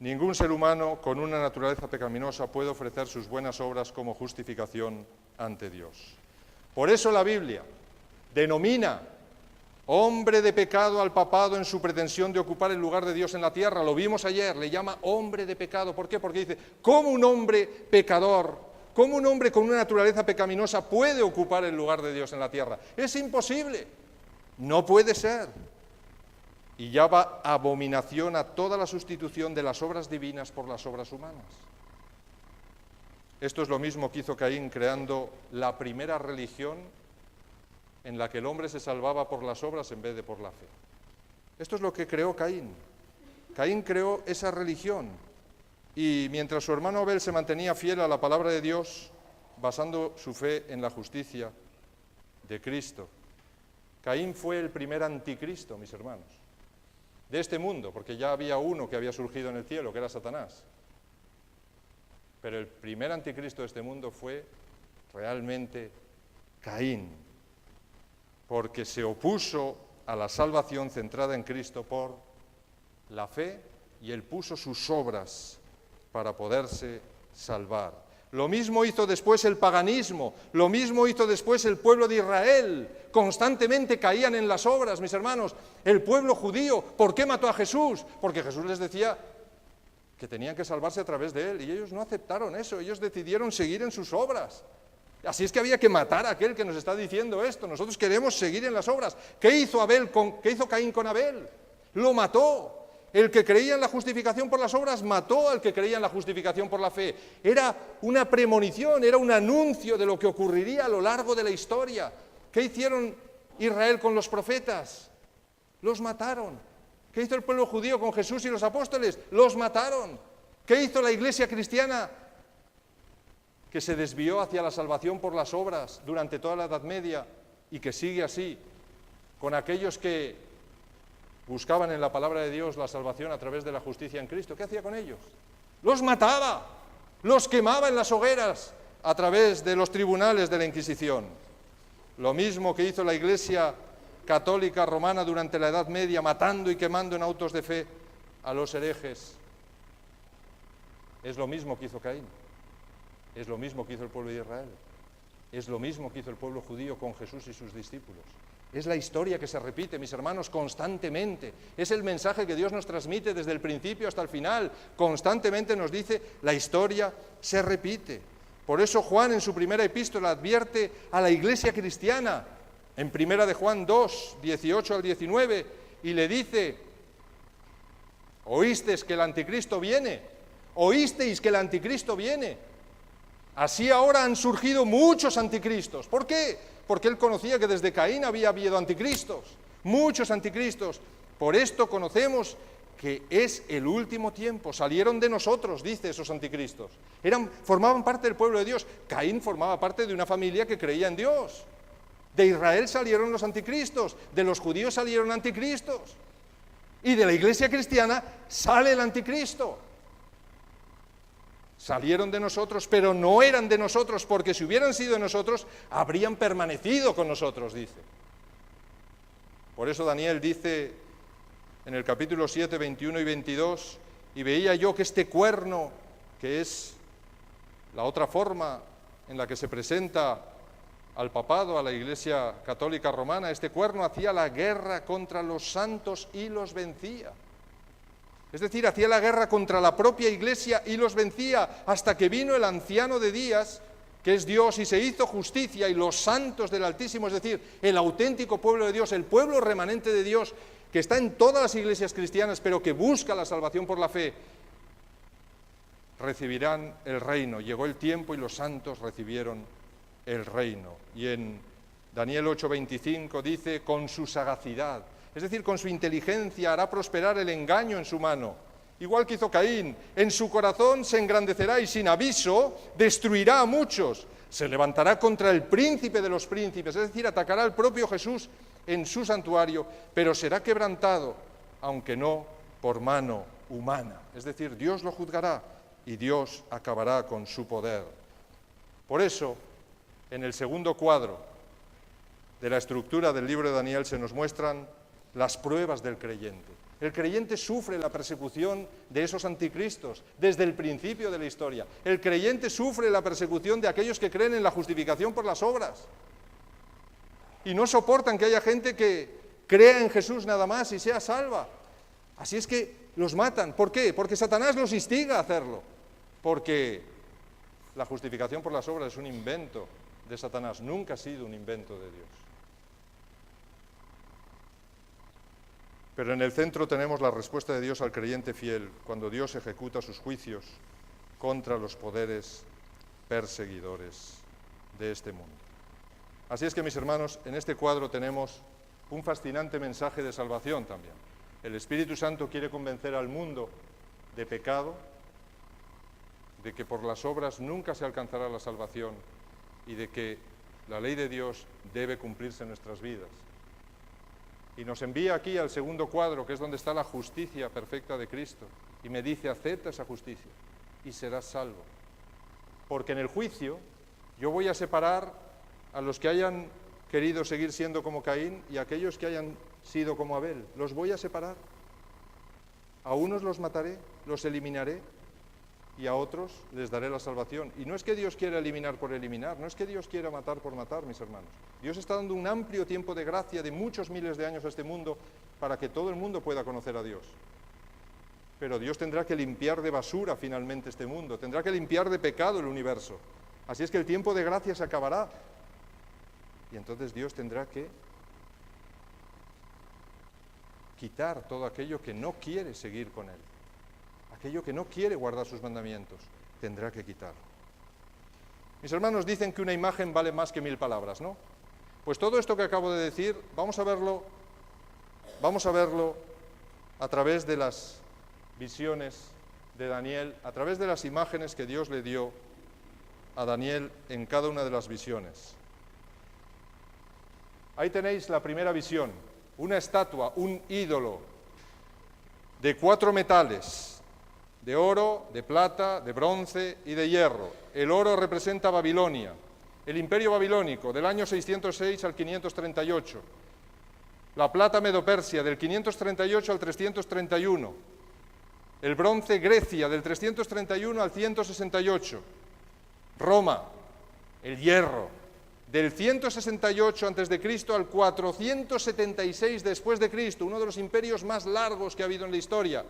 Ningún ser humano con una naturaleza pecaminosa puede ofrecer sus buenas obras como justificación ante Dios. Por eso la Biblia denomina hombre de pecado al papado en su pretensión de ocupar el lugar de Dios en la tierra. Lo vimos ayer, le llama hombre de pecado. ¿Por qué? Porque dice, ¿cómo un hombre pecador, cómo un hombre con una naturaleza pecaminosa puede ocupar el lugar de Dios en la tierra? Es imposible, no puede ser. Y llama abominación a toda la sustitución de las obras divinas por las obras humanas. Esto es lo mismo que hizo Caín creando la primera religión en la que el hombre se salvaba por las obras en vez de por la fe. Esto es lo que creó Caín. Caín creó esa religión y mientras su hermano Abel se mantenía fiel a la palabra de Dios, basando su fe en la justicia de Cristo, Caín fue el primer anticristo, mis hermanos, de este mundo, porque ya había uno que había surgido en el cielo, que era Satanás. Pero el primer anticristo de este mundo fue realmente Caín, porque se opuso a la salvación centrada en Cristo por la fe y él puso sus obras para poderse salvar. Lo mismo hizo después el paganismo, lo mismo hizo después el pueblo de Israel. Constantemente caían en las obras, mis hermanos. El pueblo judío, ¿por qué mató a Jesús? Porque Jesús les decía que tenían que salvarse a través de él y ellos no aceptaron eso, ellos decidieron seguir en sus obras. Así es que había que matar a aquel que nos está diciendo esto. Nosotros queremos seguir en las obras. ¿Qué hizo Caín con Abel? Lo mató. El que creía en la justificación por las obras mató al que creía en la justificación por la fe. Era una premonición, era un anuncio de lo que ocurriría a lo largo de la historia. ¿Qué hicieron Israel con los profetas? Los mataron. ¿Qué hizo el pueblo judío con Jesús y los apóstoles? Los mataron. ¿Qué hizo la iglesia cristiana? Que se desvió hacia la salvación por las obras durante toda la Edad Media y que sigue así, con aquellos que buscaban en la palabra de Dios la salvación a través de la justicia en Cristo. ¿Qué hacía con ellos? Los mataba, los quemaba en las hogueras a través de los tribunales de la Inquisición. Lo mismo que hizo la Iglesia católica romana durante la Edad Media, matando y quemando en autos de fe a los herejes. Es lo mismo que hizo Caín. Es lo mismo que hizo el pueblo de Israel. Es lo mismo que hizo el pueblo judío con Jesús y sus discípulos. Es la historia que se repite, mis hermanos, constantemente. Es el mensaje que Dios nos transmite desde el principio hasta el final. Constantemente nos dice, la historia se repite. Por eso Juan en su primera epístola advierte a la iglesia cristiana, en primera de Juan 2, 18 al 19, y le dice, oísteis que el anticristo viene, oísteis que el anticristo viene. Así ahora han surgido muchos anticristos. ¿Por qué? Porque él conocía que desde Caín había habido anticristos, muchos anticristos. Por esto conocemos que es el último tiempo. Salieron de nosotros, dice, esos anticristos. Formaban parte del pueblo de Dios. Caín formaba parte de una familia que creía en Dios. De Israel salieron los anticristos, de los judíos salieron anticristos. Y de la iglesia cristiana sale el anticristo. Salieron de nosotros, pero no eran de nosotros, porque si hubieran sido de nosotros, habrían permanecido con nosotros, dice. Por eso Daniel dice en el capítulo 7, 21 y 22, y veía yo que este cuerno, que es la otra forma en la que se presenta al papado, a la Iglesia Católica Romana, este cuerno hacía la guerra contra los santos y los vencía. Es decir, hacía la guerra contra la propia Iglesia y los vencía, hasta que vino el anciano de días, que es Dios, y se hizo justicia, y los santos del Altísimo, es decir, el auténtico pueblo de Dios, el pueblo remanente de Dios, que está en todas las iglesias cristianas, pero que busca la salvación por la fe, recibirán el reino. Llegó el tiempo y los santos recibieron el reino. Y en Daniel 8:25 dice, con su sagacidad, es decir, con su inteligencia hará prosperar el engaño en su mano. Igual que hizo Caín, en su corazón se engrandecerá y sin aviso destruirá a muchos. Se levantará contra el príncipe de los príncipes, es decir, atacará al propio Jesús en su santuario, pero será quebrantado, aunque no por mano humana. Es decir, Dios lo juzgará y Dios acabará con su poder. Por eso, en el segundo cuadro de la estructura del libro de Daniel se nos muestran las pruebas del creyente. El creyente sufre la persecución de esos anticristos desde el principio de la historia. El creyente sufre la persecución de aquellos que creen en la justificación por las obras. Y no soportan que haya gente que crea en Jesús nada más y sea salva. Así es que los matan. ¿Por qué? Porque Satanás los instiga a hacerlo. Porque la justificación por las obras es un invento de Satanás, nunca ha sido un invento de Dios. Pero en el centro tenemos la respuesta de Dios al creyente fiel, cuando Dios ejecuta sus juicios contra los poderes perseguidores de este mundo. Así es que, mis hermanos, en este cuadro tenemos un fascinante mensaje de salvación también. El Espíritu Santo quiere convencer al mundo de pecado, de que por las obras nunca se alcanzará la salvación y de que la ley de Dios debe cumplirse en nuestras vidas. Y nos envía aquí al segundo cuadro, que es donde está la justicia perfecta de Cristo, y me dice, acepta esa justicia y serás salvo. Porque en el juicio yo voy a separar a los que hayan querido seguir siendo como Caín y a aquellos que hayan sido como Abel. Los voy a separar. A unos los mataré, los eliminaré, y a otros les daré la salvación. Y no es que Dios quiera eliminar por eliminar, no es que Dios quiera matar por matar, mis hermanos. Dios está dando un amplio tiempo de gracia de muchos miles de años a este mundo para que todo el mundo pueda conocer a Dios. Pero Dios tendrá que limpiar de basura finalmente este mundo, tendrá que limpiar de pecado el universo. Así es que el tiempo de gracia se acabará. Y entonces Dios tendrá que quitar todo aquello que no quiere seguir con Él. Aquello que no quiere guardar sus mandamientos, tendrá que quitarlo. Mis hermanos dicen que una imagen vale más que 1000 palabras, ¿no? Pues todo esto que acabo de decir, vamos a verlo a través de las visiones de Daniel, a través de las imágenes que Dios le dio a Daniel en cada una de las visiones. Ahí tenéis la primera visión, una estatua, un ídolo de 4 metales, de oro, de plata, de bronce y de hierro. El oro representa Babilonia, el imperio babilónico, del año 606 al 538. La plata Medo-Persia, del 538 al 331. El bronce Grecia, del 331 al 168. Roma, el hierro, del 168 a.C. al 476 después de Cristo, uno de los imperios más largos que ha habido en la historia.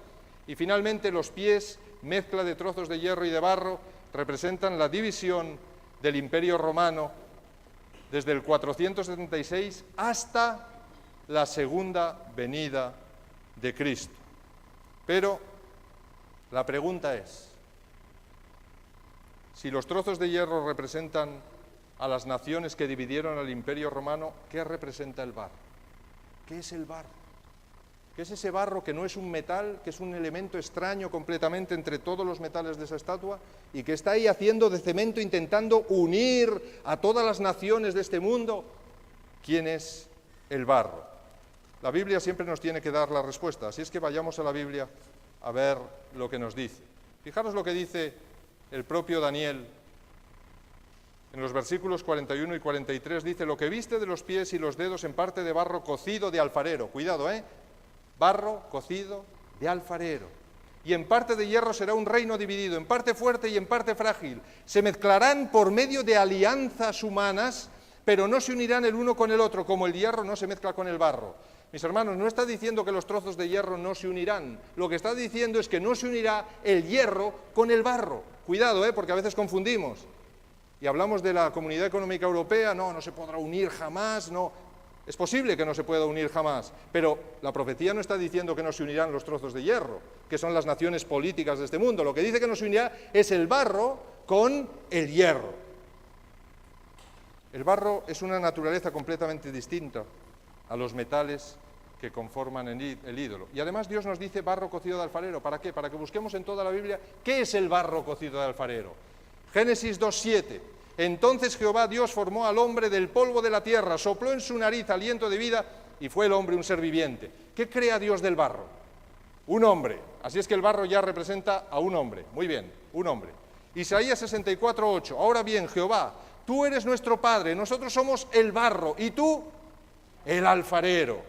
Y finalmente los pies, mezcla de trozos de hierro y de barro, representan la división del Imperio Romano desde el 476 hasta la segunda venida de Cristo. Pero la pregunta es, si los trozos de hierro representan a las naciones que dividieron al Imperio Romano, ¿qué representa el barro? ¿Qué es el barro? ¿Qué es ese barro que no es un metal, que es un elemento extraño completamente entre todos los metales de esa estatua y que está ahí haciendo de cemento, intentando unir a todas las naciones de este mundo? ¿Quién es el barro? La Biblia siempre nos tiene que dar la respuesta, así es que vayamos a la Biblia a ver lo que nos dice. Fijaros lo que dice el propio Daniel. En los versículos 41 y 43 dice, lo que viste de los pies y los dedos en parte de barro cocido de alfarero. Cuidado, barro cocido de alfarero. Y en parte de hierro será un reino dividido, en parte fuerte y en parte frágil. Se mezclarán por medio de alianzas humanas, pero no se unirán el uno con el otro, como el hierro no se mezcla con el barro. Mis hermanos, no está diciendo que los trozos de hierro no se unirán. Lo que está diciendo es que no se unirá el hierro con el barro. Cuidado, porque a veces confundimos. Y hablamos de la Comunidad Económica Europea, no se podrá unir jamás, no. Es posible que no se pueda unir jamás, pero la profecía no está diciendo que no se unirán los trozos de hierro, que son las naciones políticas de este mundo. Lo que dice que no se unirá es el barro con el hierro. El barro es una naturaleza completamente distinta a los metales que conforman el ídolo. Y además Dios nos dice barro cocido de alfarero. ¿Para qué? Para que busquemos en toda la Biblia qué es el barro cocido de alfarero. Génesis 2:7. Entonces Jehová Dios formó al hombre del polvo de la tierra, sopló en su nariz aliento de vida y fue el hombre un ser viviente. ¿Qué crea Dios del barro? Un hombre. Así es que el barro ya representa a un hombre. Muy bien, un hombre. Isaías 64:8. Ahora bien, Jehová, tú eres nuestro Padre, nosotros somos el barro y tú el alfarero.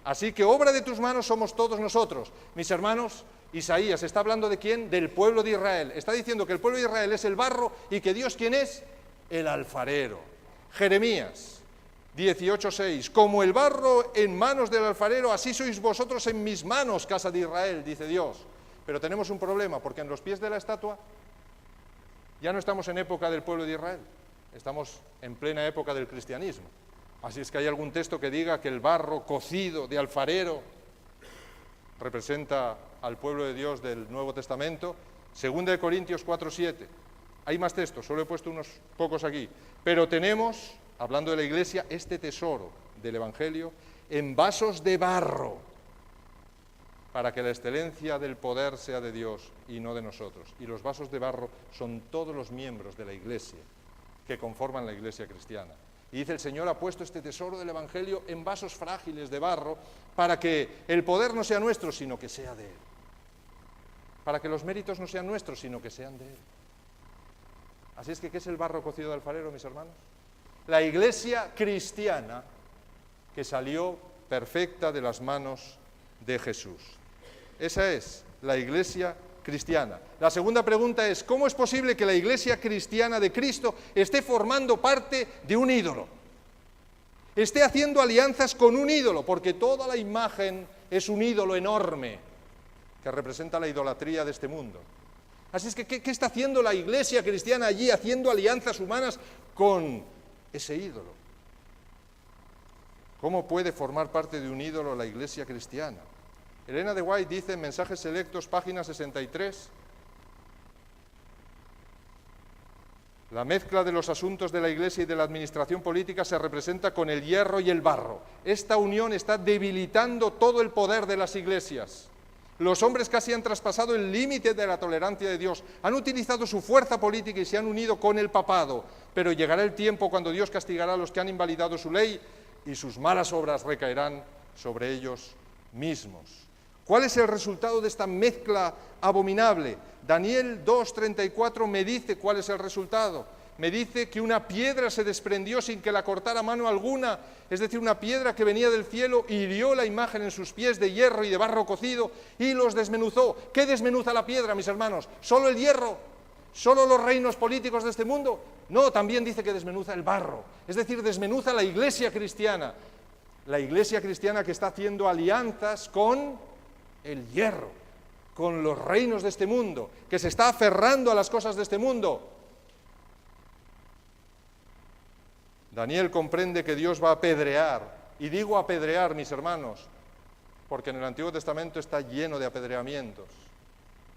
Así que obra de tus manos somos todos nosotros. Mis hermanos, Isaías está hablando ¿de quién? Del pueblo de Israel. Está diciendo que el pueblo de Israel es el barro y que Dios, ¿quién es? El alfarero. Jeremías 18:6. Como el barro en manos del alfarero, así sois vosotros en mis manos, casa de Israel, dice Dios. Pero tenemos un problema, porque en los pies de la estatua ya no estamos en época del pueblo de Israel, estamos en plena época del cristianismo. Así es que hay algún texto que diga que el barro cocido de alfarero representa al pueblo de Dios del Nuevo Testamento. 2 Corintios 4:7. Hay más textos, solo he puesto unos pocos aquí. Pero tenemos, hablando de la Iglesia, este tesoro del Evangelio en vasos de barro, para que la excelencia del poder sea de Dios y no de nosotros. Y los vasos de barro son todos los miembros de la Iglesia que conforman la Iglesia cristiana. Y dice, el Señor ha puesto este tesoro del Evangelio en vasos frágiles de barro para que el poder no sea nuestro, sino que sea de Él. Para que los méritos no sean nuestros, sino que sean de Él. Así es que, ¿qué es el barro cocido de alfarero, mis hermanos? La Iglesia cristiana que salió perfecta de las manos de Jesús. Esa es la Iglesia cristiana. La segunda pregunta es, ¿cómo es posible que la Iglesia cristiana de Cristo esté formando parte de un ídolo? Esté haciendo alianzas con un ídolo, porque toda la imagen es un ídolo enorme que representa la idolatría de este mundo. Así es que, ¿qué está haciendo la Iglesia cristiana allí, haciendo alianzas humanas con ese ídolo? ¿Cómo puede formar parte de un ídolo la Iglesia cristiana? Elena de White dice en Mensajes Selectos, página 63, la mezcla de los asuntos de la Iglesia y de la administración política se representa con el hierro y el barro. Esta unión está debilitando todo el poder de las iglesias. Los hombres casi han traspasado el límite de la tolerancia de Dios, han utilizado su fuerza política y se han unido con el papado, pero llegará el tiempo cuando Dios castigará a los que han invalidado su ley y sus malas obras recaerán sobre ellos mismos. ¿Cuál es el resultado de esta mezcla abominable? Daniel 2:34 me dice cuál es el resultado. Me dice que una piedra se desprendió sin que la cortara mano alguna, es decir, una piedra que venía del cielo, hirió la imagen en sus pies de hierro y de barro cocido y los desmenuzó. ¿Qué desmenuza la piedra, mis hermanos? ¿Solo el hierro? ¿Solo los reinos políticos de este mundo? No, también dice que desmenuza el barro, es decir, desmenuza la Iglesia cristiana. La Iglesia cristiana que está haciendo alianzas con el hierro, con los reinos de este mundo, que se está aferrando a las cosas de este mundo. Daniel comprende que Dios va a apedrear, y digo apedrear, mis hermanos, porque en el Antiguo Testamento está lleno de apedreamientos,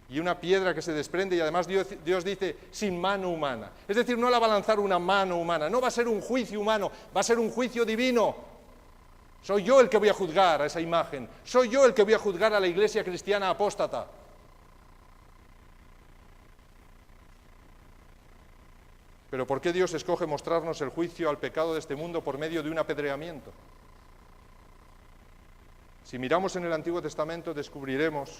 y una piedra que se desprende, y además Dios dice, sin mano humana, es decir, no la va a lanzar una mano humana, no va a ser un juicio humano, va a ser un juicio divino. Soy yo el que voy a juzgar a esa imagen, soy yo el que voy a juzgar a la Iglesia cristiana apóstata. Pero ¿por qué Dios escoge mostrarnos el juicio al pecado de este mundo por medio de un apedreamiento? Si miramos en el Antiguo Testamento descubriremos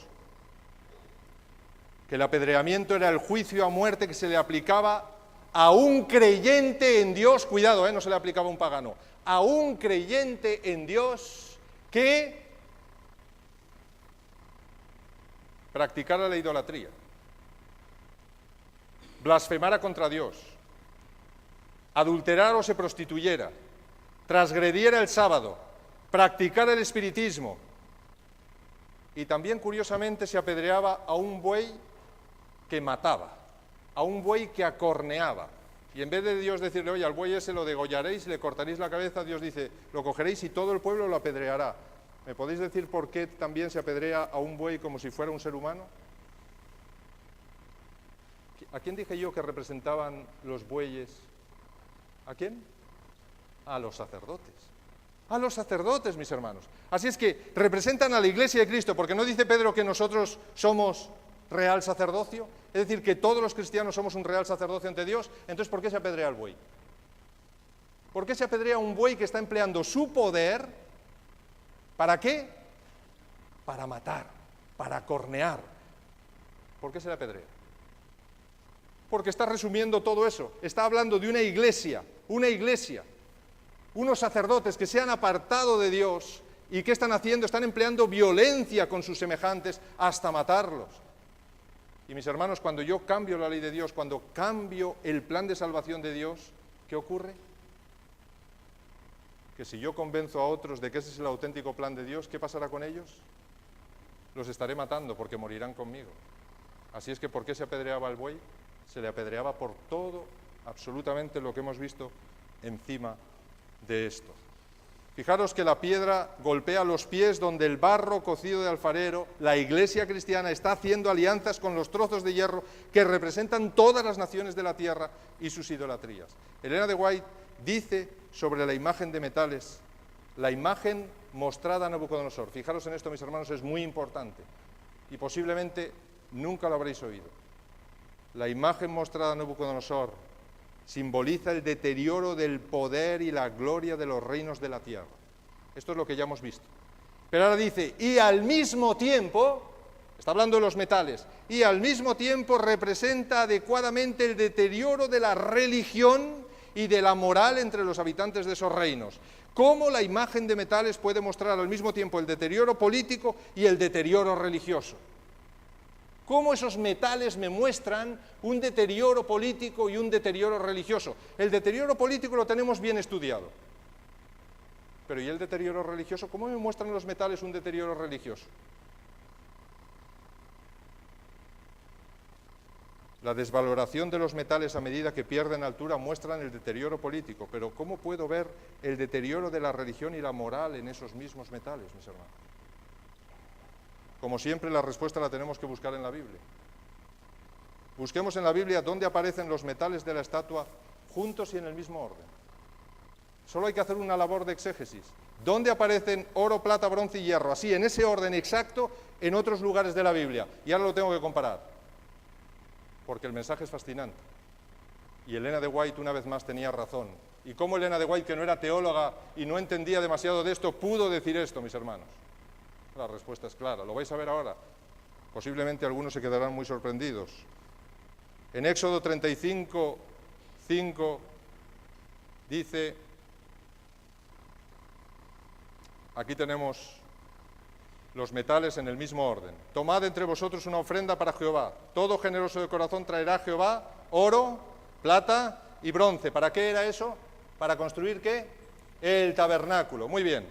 que el apedreamiento era el juicio a muerte que se le aplicaba a un creyente en Dios, cuidado, no se le aplicaba a un pagano, a un creyente en Dios que practicara la idolatría, blasfemara contra Dios, adulterara o se prostituyera, transgrediera el sábado, practicar el espiritismo. Y también, curiosamente, se apedreaba a un buey que mataba, a un buey que acorneaba. Y en vez de Dios decirle, oye, al buey ese lo degollaréis, le cortaréis la cabeza, Dios dice, lo cogeréis y todo el pueblo lo apedreará. ¿Me podéis decir por qué también se apedrea a un buey como si fuera un ser humano? ¿A quién dije yo que representaban los bueyes? ¿A quién? A los sacerdotes. A los sacerdotes, mis hermanos. Así es que representan a la Iglesia de Cristo, porque no dice Pedro que nosotros somos real sacerdocio, es decir, que todos los cristianos somos un real sacerdocio ante Dios. Entonces, ¿por qué se apedrea al buey? ¿Por qué se apedrea a un buey que está empleando su poder? ¿Para qué? Para matar, para cornear. ¿Por qué se le apedrea? Porque está resumiendo todo eso. Está hablando de una iglesia, unos sacerdotes que se han apartado de Dios y ¿qué están haciendo? Están empleando violencia con sus semejantes hasta matarlos. Y mis hermanos, cuando yo cambio la ley de Dios, cuando cambio el plan de salvación de Dios, ¿qué ocurre? Que si yo convenzo a otros de que ese es el auténtico plan de Dios, ¿qué pasará con ellos? Los estaré matando porque morirán conmigo. Así es que, ¿por qué se apedreaba al buey? Se le apedreaba por todo, absolutamente lo que hemos visto encima de esto. Fijaros que la piedra golpea los pies donde el barro cocido de alfarero, la Iglesia cristiana, está haciendo alianzas con los trozos de hierro que representan todas las naciones de la tierra y sus idolatrías. Elena de White dice sobre la imagen de metales, la imagen mostrada a Nabucodonosor. Fijaros en esto, mis hermanos, es muy importante y posiblemente nunca lo habréis oído. La imagen mostrada a Nabucodonosor simboliza el deterioro del poder y la gloria de los reinos de la tierra. Esto es lo que ya hemos visto. Pero ahora dice, y al mismo tiempo, está hablando de los metales, y al mismo tiempo representa adecuadamente el deterioro de la religión y de la moral entre los habitantes de esos reinos. ¿Cómo la imagen de metales puede mostrar al mismo tiempo el deterioro político y el deterioro religioso? ¿Cómo esos metales me muestran un deterioro político y un deterioro religioso? El deterioro político lo tenemos bien estudiado. Pero ¿y el deterioro religioso? ¿Cómo me muestran los metales un deterioro religioso? La desvaloración de los metales a medida que pierden altura muestran el deterioro político. Pero ¿cómo puedo ver el deterioro de la religión y la moral en esos mismos metales, mis hermanos? Como siempre, la respuesta la tenemos que buscar en la Biblia. Busquemos en la Biblia dónde aparecen los metales de la estatua juntos y en el mismo orden. Solo hay que hacer una labor de exégesis. ¿Dónde aparecen oro, plata, bronce y hierro? Así, en ese orden exacto, en otros lugares de la Biblia. Y ahora lo tengo que comparar, porque el mensaje es fascinante. Y Elena de White una vez más tenía razón. ¿Y cómo Elena de White, que no era teóloga y no entendía demasiado de esto, pudo decir esto, mis hermanos? La respuesta es clara, lo vais a ver ahora. Posiblemente algunos se quedarán muy sorprendidos. En Éxodo 35, 5, dice, aquí tenemos los metales en el mismo orden. Tomad entre vosotros una ofrenda para Jehová. Todo generoso de corazón traerá a Jehová oro, plata y bronce. ¿Para qué era eso? ¿Para construir qué? El tabernáculo. Muy bien.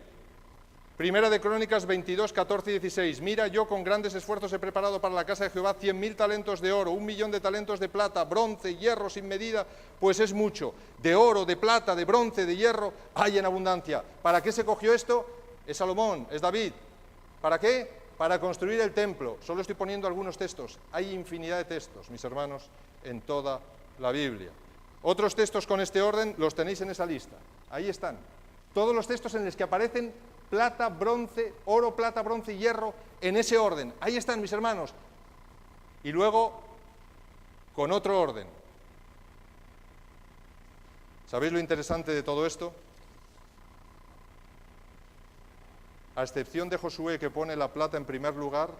Primera de Crónicas 22, 14 y 16. Mira, yo con grandes esfuerzos he preparado para la casa de Jehová 100.000 talentos de oro, 1.000.000 de talentos de plata, bronce, hierro sin medida, pues es mucho. De oro, de plata, de bronce, de hierro, hay en abundancia. ¿Para qué se cogió esto? Es Salomón, es David. ¿Para qué? Para construir el templo. Solo estoy poniendo algunos textos. Hay infinidad de textos, mis hermanos, en toda la Biblia. Otros textos con este orden los tenéis en esa lista. Ahí están. Todos los textos en los que aparecen plata, bronce, oro, plata, bronce y hierro, en ese orden. Ahí están, mis hermanos. Y luego, con otro orden. ¿Sabéis lo interesante de todo esto? A excepción de Josué, que pone la plata en primer lugar,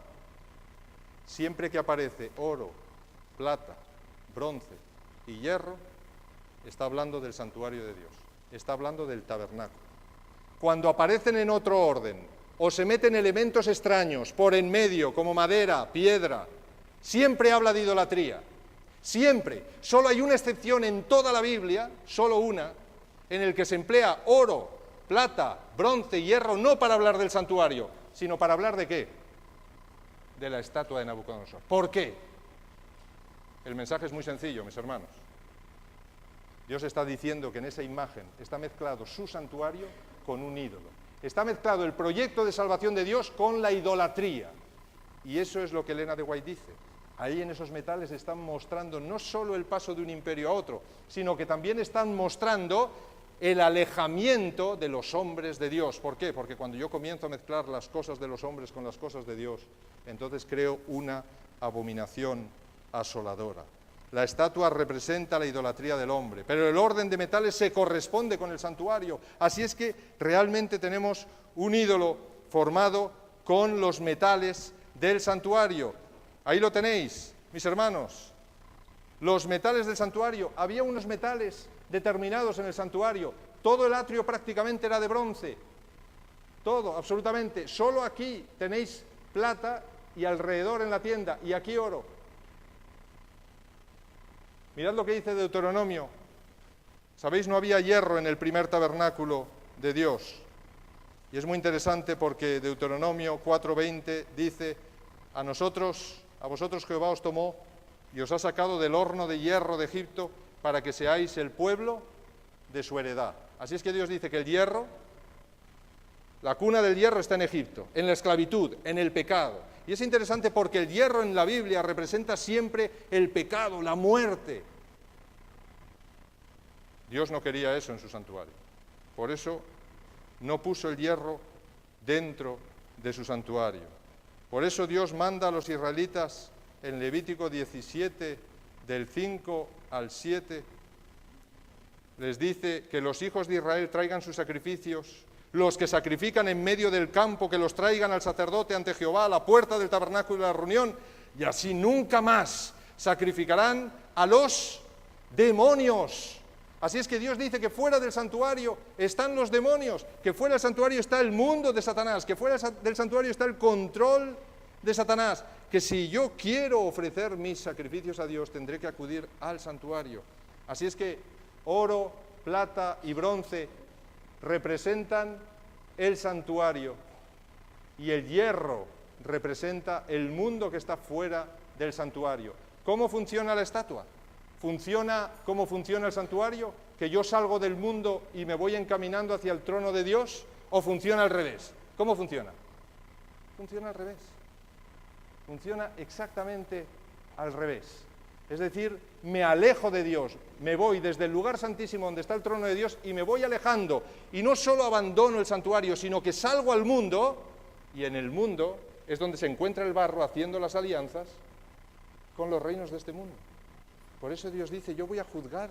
siempre que aparece oro, plata, bronce y hierro, está hablando del santuario de Dios, está hablando del tabernáculo. Cuando aparecen en otro orden o se meten elementos extraños por en medio, como madera, piedra, siempre habla de idolatría. Siempre. Solo hay una excepción en toda la Biblia, solo una, en el que se emplea oro, plata, bronce y hierro, no para hablar del santuario, sino para hablar ¿de qué? De la estatua de Nabucodonosor. ¿Por qué? El mensaje es muy sencillo, mis hermanos. Dios está diciendo que en esa imagen está mezclado su santuario con un ídolo. Está mezclado el proyecto de salvación de Dios con la idolatría. Y eso es lo que Elena de White dice. Ahí en esos metales están mostrando no solo el paso de un imperio a otro, sino que también están mostrando el alejamiento de los hombres de Dios. ¿Por qué? Porque cuando yo comienzo a mezclar las cosas de los hombres con las cosas de Dios, entonces creo una abominación asoladora. La estatua representa la idolatría del hombre, pero el orden de metales se corresponde con el santuario. Así es que realmente tenemos un ídolo formado con los metales del santuario. Ahí lo tenéis, mis hermanos. Los metales del santuario, había unos metales determinados en el santuario. Todo el atrio prácticamente era de bronce. Todo, absolutamente. Solo aquí tenéis plata y alrededor en la tienda, y aquí oro. Mirad lo que dice Deuteronomio. Sabéis, no había hierro en el primer tabernáculo de Dios. Y es muy interesante porque Deuteronomio 4:20 dice: a vosotros Jehová os tomó y os ha sacado del horno de hierro de Egipto para que seáis el pueblo de su heredad. Así es que Dios dice que el hierro, la cuna del hierro está en Egipto, en la esclavitud, en el pecado. Y es interesante porque el hierro en la Biblia representa siempre el pecado, la muerte. Dios no quería eso en su santuario. Por eso no puso el hierro dentro de su santuario. Por eso Dios manda a los israelitas en Levítico 17, del 5 al 7, les dice que los hijos de Israel traigan sus sacrificios, los que sacrifican en medio del campo, que los traigan al sacerdote ante Jehová a la puerta del tabernáculo de la reunión, y así nunca más sacrificarán a los demonios. Así es que Dios dice que fuera del santuario están los demonios, que fuera del santuario está el mundo de Satanás, que fuera del santuario está el control de Satanás, que si yo quiero ofrecer mis sacrificios a Dios tendré que acudir al santuario. Así es que oro, plata y bronce representan el santuario y el hierro representa el mundo que está fuera del santuario. ¿Cómo funciona la estatua? ¿Funciona como funciona el santuario? ¿Que yo salgo del mundo y me voy encaminando hacia el trono de Dios? ¿O funciona al revés? ¿Cómo funciona? Funciona al revés. Funciona exactamente al revés. Es decir, me alejo de Dios, me voy desde el lugar santísimo donde está el trono de Dios y me voy alejando. Y no solo abandono el santuario, sino que salgo al mundo, y en el mundo es donde se encuentra el barro haciendo las alianzas con los reinos de este mundo. Por eso Dios dice, yo voy a juzgar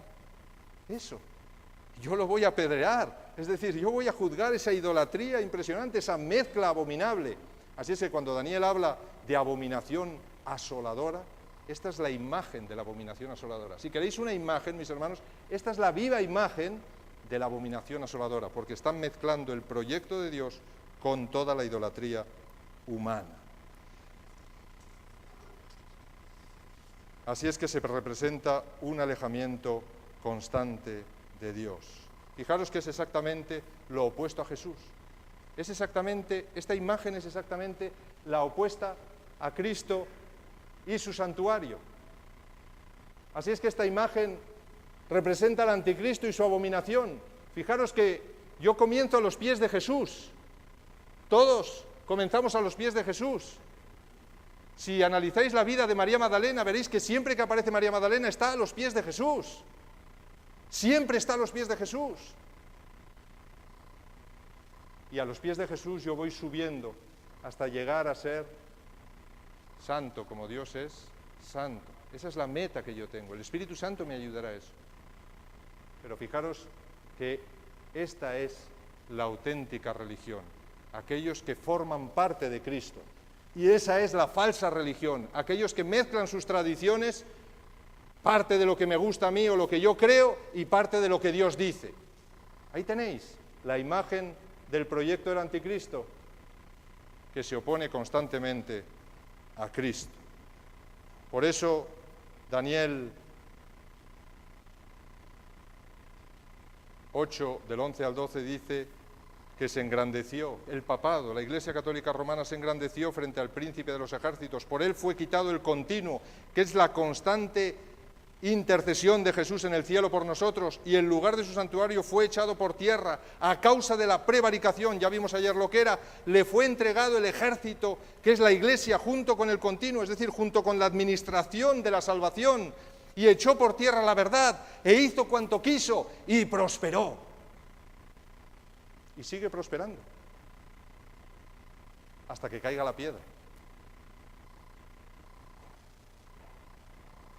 eso, yo lo voy a apedrear, es decir, yo voy a juzgar esa idolatría impresionante, esa mezcla abominable. Así es que cuando Daniel habla de abominación asoladora, esta es la imagen de la abominación asoladora. Si queréis una imagen, mis hermanos, esta es la viva imagen de la abominación asoladora, porque están mezclando el proyecto de Dios con toda la idolatría humana. Así es que se representa un alejamiento constante de Dios. Fijaros que es exactamente lo opuesto a Jesús. Es exactamente, esta imagen es exactamente la opuesta a Cristo y su santuario. Así es que esta imagen representa al anticristo y su abominación. Fijaros que yo comienzo a los pies de Jesús. Todos comenzamos a los pies de Jesús. Si analizáis la vida de María Magdalena, veréis que siempre que aparece María Magdalena está a los pies de Jesús. Siempre está a los pies de Jesús. Y a los pies de Jesús yo voy subiendo hasta llegar a ser santo, como Dios es santo. Esa es la meta que yo tengo. El Espíritu Santo me ayudará a eso. Pero fijaros que esta es la auténtica religión. Aquellos que forman parte de Cristo. Y esa es la falsa religión. Aquellos que mezclan sus tradiciones, parte de lo que me gusta a mí o lo que yo creo, y parte de lo que Dios dice. Ahí tenéis la imagen del proyecto del anticristo, que se opone constantemente a Cristo. Por eso Daniel 8, del 11 al 12 dice que se engrandeció, el papado, la Iglesia Católica Romana se engrandeció frente al príncipe de los ejércitos. Por él fue quitado el continuo, que es la constante intercesión de Jesús en el cielo por nosotros, y el lugar de su santuario fue echado por tierra a causa de la prevaricación. Ya vimos ayer lo que era. Le fue entregado el ejército, que es la Iglesia, junto con el continuo, es decir, junto con la administración de la salvación, y echó por tierra la verdad, e hizo cuanto quiso, y prosperó. Y sigue prosperando, hasta que caiga la piedra.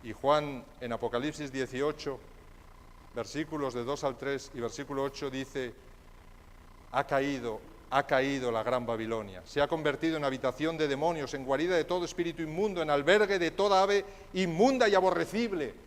Y Juan, en Apocalipsis 18, versículos de 2 al 3 y versículo 8, dice: ha caído la gran Babilonia, se ha convertido en habitación de demonios, en guarida de todo espíritu inmundo, en albergue de toda ave inmunda y aborrecible.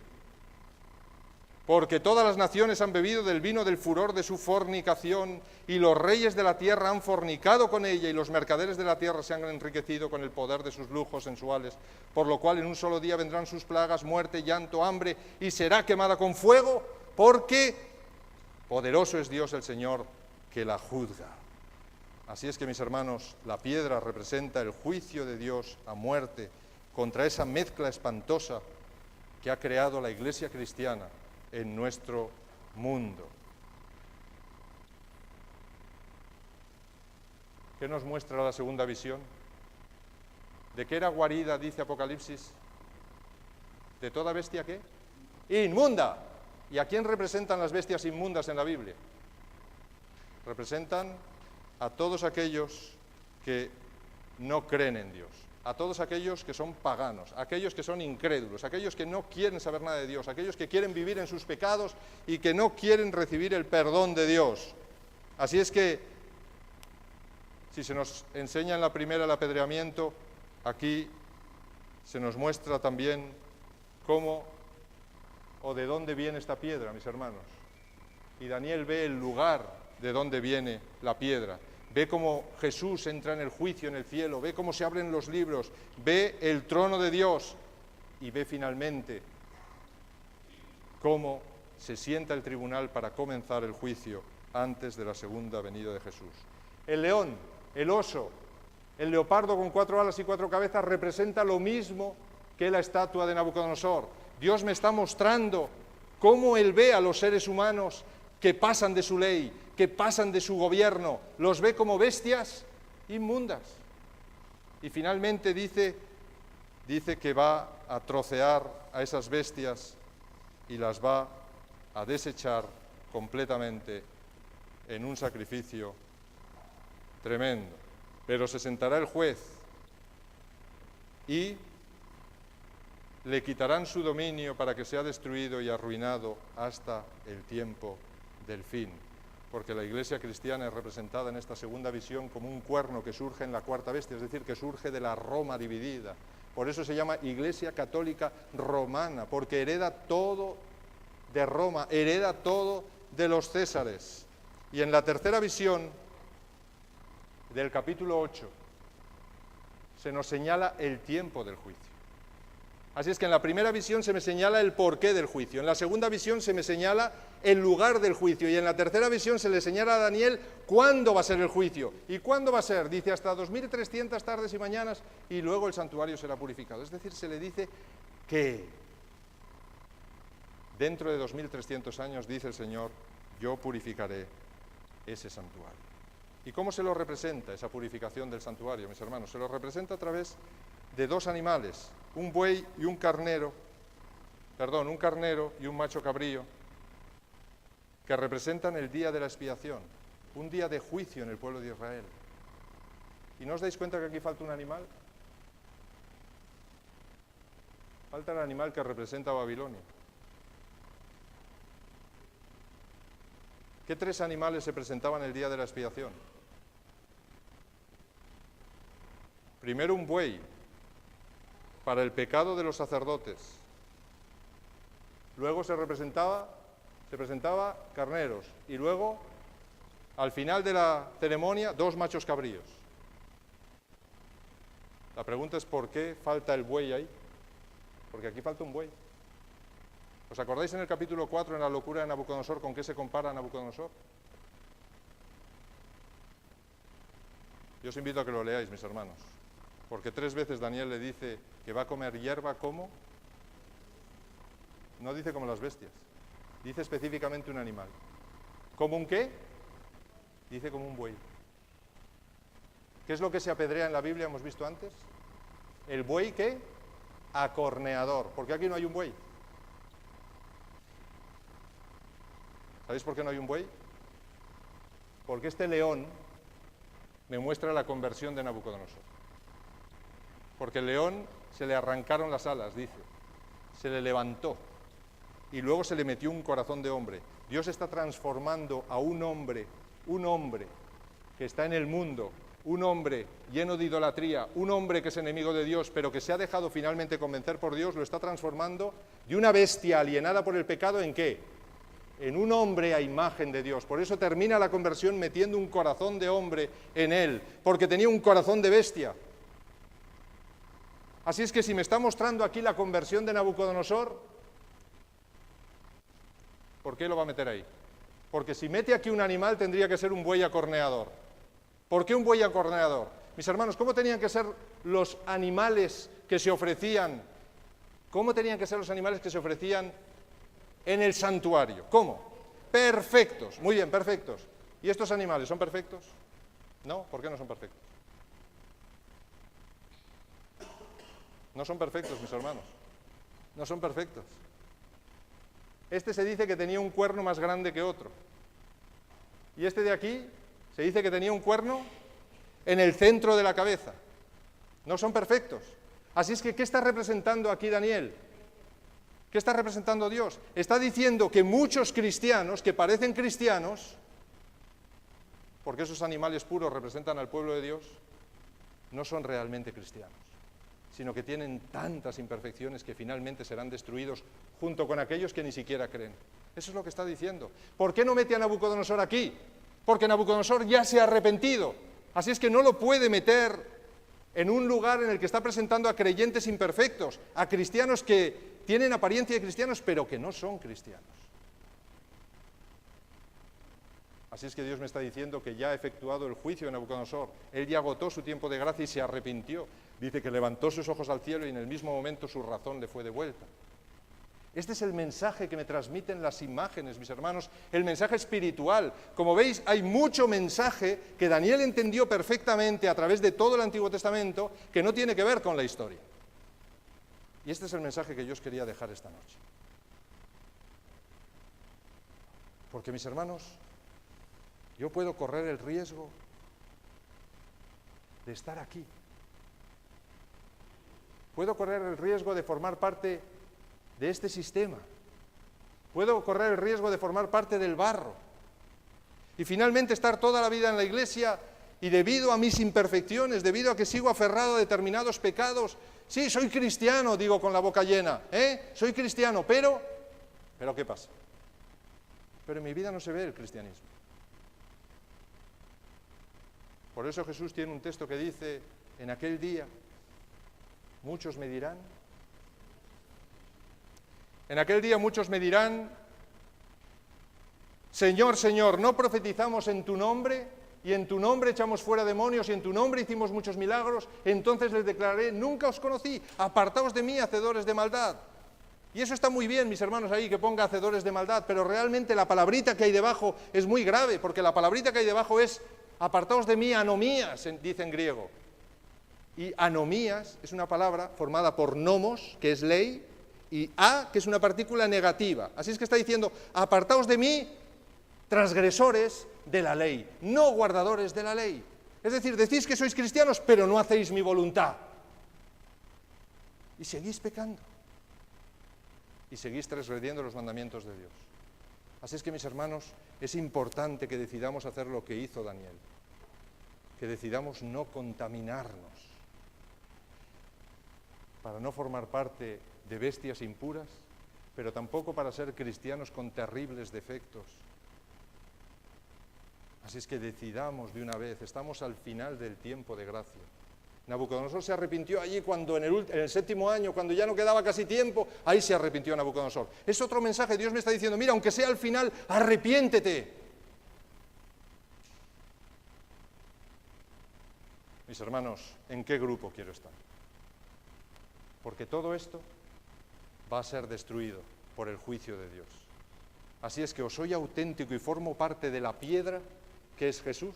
Porque todas las naciones han bebido del vino del furor de su fornicación, y los reyes de la tierra han fornicado con ella, y los mercaderes de la tierra se han enriquecido con el poder de sus lujos sensuales, por lo cual en un solo día vendrán sus plagas, muerte, llanto, hambre, y será quemada con fuego, porque poderoso es Dios el Señor que la juzga. Así es que, mis hermanos, la piedra representa el juicio de Dios a muerte contra esa mezcla espantosa que ha creado la Iglesia cristiana en nuestro mundo. ¿Qué nos muestra la segunda visión? ¿De qué era guarida, dice Apocalipsis? ¿De toda bestia qué? ¡Inmunda! ¿Y a quién representan las bestias inmundas en la Biblia? Representan a todos aquellos que no creen en Dios, a todos aquellos que son paganos, aquellos que son incrédulos, aquellos que no quieren saber nada de Dios, aquellos que quieren vivir en sus pecados y que no quieren recibir el perdón de Dios. Así es que, si se nos enseña en la primera el apedreamiento, aquí se nos muestra también cómo o de dónde viene esta piedra, mis hermanos. Y Daniel ve el lugar de dónde viene la piedra. Ve cómo Jesús entra en el juicio en el cielo, ve cómo se abren los libros, ve el trono de Dios y ve finalmente cómo se sienta el tribunal para comenzar el juicio antes de la segunda venida de Jesús. El león, el oso, el leopardo con 4 alas y 4 cabezas representa lo mismo que la estatua de Nabucodonosor. Dios me está mostrando cómo Él ve a los seres humanos que pasan de su ley, que pasan de su gobierno, los ve como bestias inmundas. Y finalmente dice que va a trocear a esas bestias y las va a desechar completamente en un sacrificio tremendo. Pero se sentará el juez y le quitarán su dominio para que sea destruido y arruinado hasta el tiempo del fin. Porque la Iglesia cristiana es representada en esta segunda visión como un cuerno que surge en la cuarta bestia, es decir, que surge de la Roma dividida. Por eso se llama Iglesia Católica Romana, porque hereda todo de Roma, hereda todo de los Césares. Y en la tercera visión del capítulo 8 se nos señala el tiempo del juicio. Así es que en la primera visión se me señala el porqué del juicio, en la segunda visión se me señala el lugar del juicio, y en la tercera visión se le señala a Daniel cuándo va a ser el juicio. ¿Y cuándo va a ser? Dice hasta 2300 tardes y mañanas, y luego el santuario será purificado. Es decir, se le dice que dentro de 2300 años, dice el Señor, yo purificaré ese santuario. ¿Y cómo se lo representa esa purificación del santuario, mis hermanos? Se lo representa a través de 2 animales, un buey y un carnero, un carnero y un macho cabrío, que representan el día de la expiación, un día de juicio en el pueblo de Israel. ¿Y no os dais cuenta que aquí falta un animal? Falta el animal que representa a Babilonia. ¿Qué 3 animales se presentaban el día de la expiación? Primero un buey, para el pecado de los sacerdotes. Luego se presentaba carneros, y luego, al final de la ceremonia, 2 machos cabríos. La pregunta es ¿por qué falta el buey ahí? Porque aquí falta un buey. ¿Os acordáis en el capítulo 4, en la locura de Nabucodonosor, con qué se compara Nabucodonosor? Yo os invito a que lo leáis, mis hermanos, porque 3 veces Daniel le dice que va a comer hierba como... No dice como las bestias, dice específicamente un animal. ¿Como un qué? Dice como un buey. ¿Qué es lo que se apedrea en la Biblia, hemos visto antes? El buey, ¿qué? Acorneador. ¿Por qué aquí no hay un buey? ¿Sabéis por qué no hay un buey? Porque este león me muestra la conversión de Nabucodonosor. Porque el león se le arrancaron las alas, dice, se le levantó y luego se le metió un corazón de hombre. Dios está transformando a un hombre que está en el mundo, un hombre lleno de idolatría, un hombre que es enemigo de Dios, pero que se ha dejado finalmente convencer por Dios, lo está transformando de una bestia alienada por el pecado, ¿en qué? En un hombre a imagen de Dios. Por eso termina la conversión metiendo un corazón de hombre en él, porque tenía un corazón de bestia. Así es que si me está mostrando aquí la conversión de Nabucodonosor, ¿por qué lo va a meter ahí? Porque si mete aquí un animal tendría que ser un buey acorneador. ¿Por qué un buey acorneador? Mis hermanos, ¿cómo tenían que ser los animales que se ofrecían? ¿Cómo tenían que ser los animales que se ofrecían en el santuario? ¿Cómo? Perfectos, muy bien, perfectos. ¿Y estos animales son perfectos? No, ¿por qué no son perfectos? No son perfectos, mis hermanos. No son perfectos. Este se dice que tenía un cuerno más grande que otro. Y este de aquí se dice que tenía un cuerno en el centro de la cabeza. No son perfectos. Así es que, ¿qué está representando aquí Daniel? ¿Qué está representando Dios? Está diciendo que muchos cristianos, que parecen cristianos, porque esos animales puros representan al pueblo de Dios, no son realmente cristianos, sino que tienen tantas imperfecciones que finalmente serán destruidos junto con aquellos que ni siquiera creen. Eso es lo que está diciendo. ¿Por qué no mete a Nabucodonosor aquí? Porque Nabucodonosor ya se ha arrepentido. Así es que no lo puede meter en un lugar en el que está presentando a creyentes imperfectos, a cristianos que tienen apariencia de cristianos, pero que no son cristianos. Así es que Dios me está diciendo que ya ha efectuado el juicio de Nabucodonosor. Él ya agotó su tiempo de gracia y se arrepintió. Dice que levantó sus ojos al cielo y en el mismo momento su razón le fue devuelta. Este es el mensaje que me transmiten las imágenes, mis hermanos, el mensaje espiritual. Como veis, hay mucho mensaje que Daniel entendió perfectamente a través de todo el Antiguo Testamento que no tiene que ver con la historia. Y este es el mensaje que yo os quería dejar esta noche. Porque, mis hermanos, yo puedo correr el riesgo de estar aquí. Puedo correr el riesgo de formar parte de este sistema. Puedo correr el riesgo de formar parte del barro. Y finalmente estar toda la vida en la iglesia y debido a mis imperfecciones, debido a que sigo aferrado a determinados pecados, sí, soy cristiano, digo con la boca llena, soy cristiano, pero ¿qué pasa? Pero en mi vida no se ve el cristianismo. Por eso Jesús tiene un texto que dice, en aquel día, muchos me dirán, Señor, Señor, ¿no profetizamos en tu nombre? Y en tu nombre echamos fuera demonios, y en tu nombre hicimos muchos milagros. Entonces les declararé, nunca os conocí, apartaos de mí, hacedores de maldad. Y eso está muy bien, mis hermanos, ahí que ponga hacedores de maldad, pero realmente la palabrita que hay debajo es muy grave, porque la palabrita que hay debajo es, apartaos de mí, anomías, dice en griego. Y anomías es una palabra formada por nomos, que es ley, y a, que es una partícula negativa. Así es que está diciendo, apartaos de mí, transgresores de la ley, no guardadores de la ley. Es decir, decís que sois cristianos, pero no hacéis mi voluntad. Y seguís pecando. Y seguís transgrediendo los mandamientos de Dios. Así es que, mis hermanos, es importante que decidamos hacer lo que hizo Daniel. Que decidamos no contaminarnos para no formar parte de bestias impuras, pero tampoco para ser cristianos con terribles defectos. Así es que decidamos de una vez, estamos al final del tiempo de gracia. Nabucodonosor se arrepintió allí cuando en el 7º año, cuando ya no quedaba casi tiempo, ahí se arrepintió Nabucodonosor. Es otro mensaje, Dios me está diciendo, mira, aunque sea al final, arrepiéntete. Mis hermanos, ¿en qué grupo quiero estar? Porque todo esto va a ser destruido por el juicio de Dios. Así es que o soy auténtico y formo parte de la piedra que es Jesús,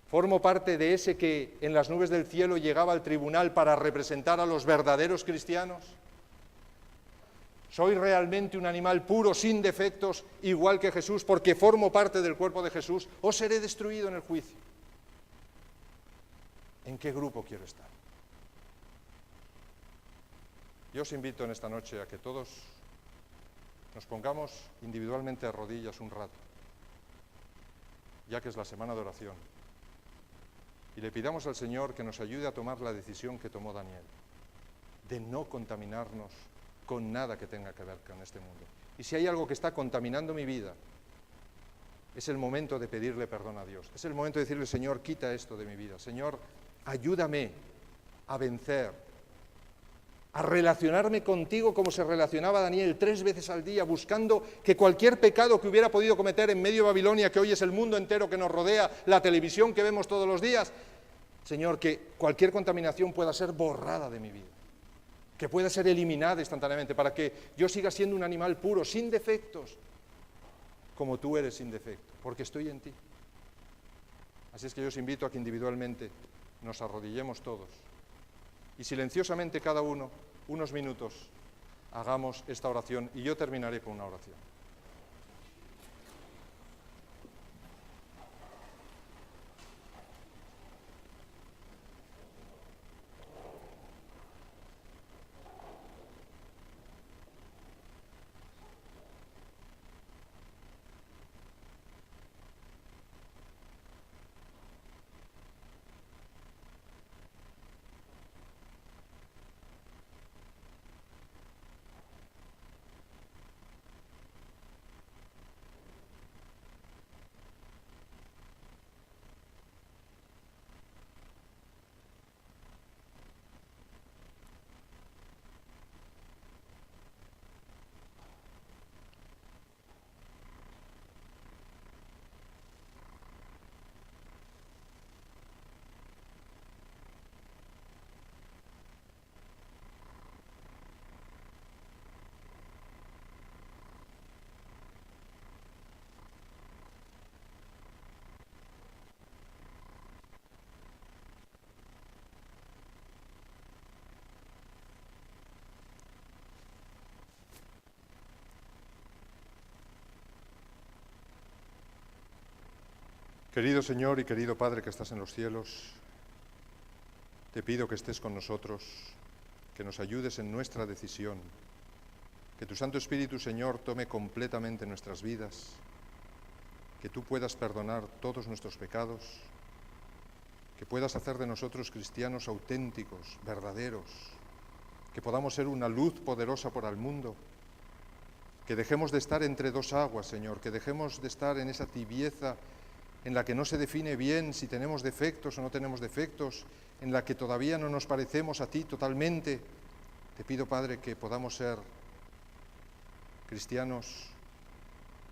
formo parte de ese que en las nubes del cielo llegaba al tribunal para representar a los verdaderos cristianos, soy realmente un animal puro, sin defectos, igual que Jesús, porque formo parte del cuerpo de Jesús, o seré destruido en el juicio. ¿En qué grupo quiero estar? Yo os invito en esta noche a que todos nos pongamos individualmente de rodillas un rato, ya que es la semana de oración, y le pidamos al Señor que nos ayude a tomar la decisión que tomó Daniel, de no contaminarnos con nada que tenga que ver con este mundo. Y si hay algo que está contaminando mi vida, es el momento de pedirle perdón a Dios. Es el momento de decirle, Señor, quita esto de mi vida. Señor, ayúdame a vencer, a relacionarme contigo como se relacionaba Daniel 3 veces al día, buscando que cualquier pecado que hubiera podido cometer en medio de Babilonia, que hoy es el mundo entero que nos rodea, la televisión que vemos todos los días, Señor, que cualquier contaminación pueda ser borrada de mi vida, que pueda ser eliminada instantáneamente, para que yo siga siendo un animal puro, sin defectos, como tú eres sin defecto, porque estoy en ti. Así es que yo os invito a que individualmente nos arrodillemos todos y silenciosamente cada uno, unos minutos, hagamos esta oración, y yo terminaré con una oración. Querido Señor y querido Padre que estás en los cielos, te pido que estés con nosotros, que nos ayudes en nuestra decisión, que tu Santo Espíritu, Señor, tome completamente nuestras vidas, que tú puedas perdonar todos nuestros pecados, que puedas hacer de nosotros cristianos auténticos, verdaderos, que podamos ser una luz poderosa para el mundo, que dejemos de estar entre dos aguas, Señor, que dejemos de estar en esa tibieza en la que no se define bien si tenemos defectos o no tenemos defectos, en la que todavía no nos parecemos a ti totalmente. Te pido, Padre, que podamos ser cristianos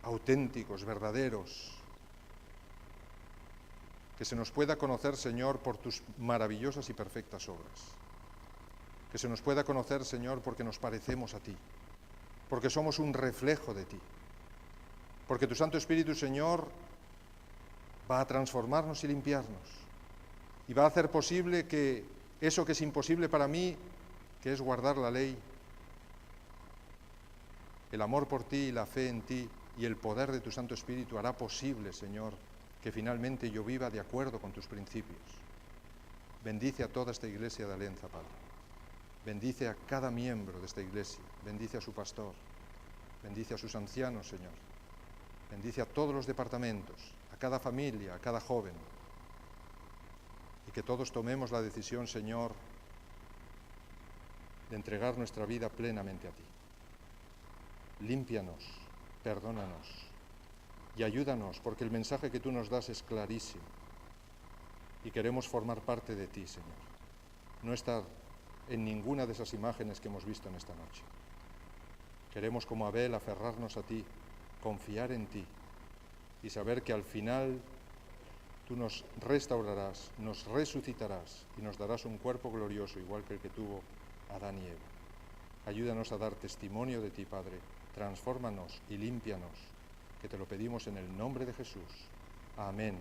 auténticos, verdaderos, que se nos pueda conocer, Señor, por tus maravillosas y perfectas obras, que se nos pueda conocer, Señor, porque nos parecemos a ti, porque somos un reflejo de ti, porque tu Santo Espíritu, Señor, va a transformarnos y limpiarnos, y va a hacer posible que eso que es imposible para mí, que es guardar la ley, el amor por ti, la fe en ti y el poder de tu Santo Espíritu hará posible, Señor, que finalmente yo viva de acuerdo con tus principios. Bendice a toda esta iglesia de Alenza, Padre. Bendice a cada miembro de esta iglesia. Bendice a su pastor. Bendice a sus ancianos, Señor. Bendice a todos los departamentos, a cada familia, a cada joven. Y que todos tomemos la decisión, Señor, de entregar nuestra vida plenamente a ti. Límpianos, perdónanos y ayúdanos, porque el mensaje que tú nos das es clarísimo y queremos formar parte de ti, Señor. No estar en ninguna de esas imágenes que hemos visto en esta noche. Queremos, como Abel, aferrarnos a ti, confiar en ti y saber que al final Tú nos restaurarás, nos resucitarás y nos darás un cuerpo glorioso igual que el que tuvo Adán y Eva. Ayúdanos a dar testimonio de ti, Padre. Transfórmanos y límpianos, que te lo pedimos en el nombre de Jesús. Amén.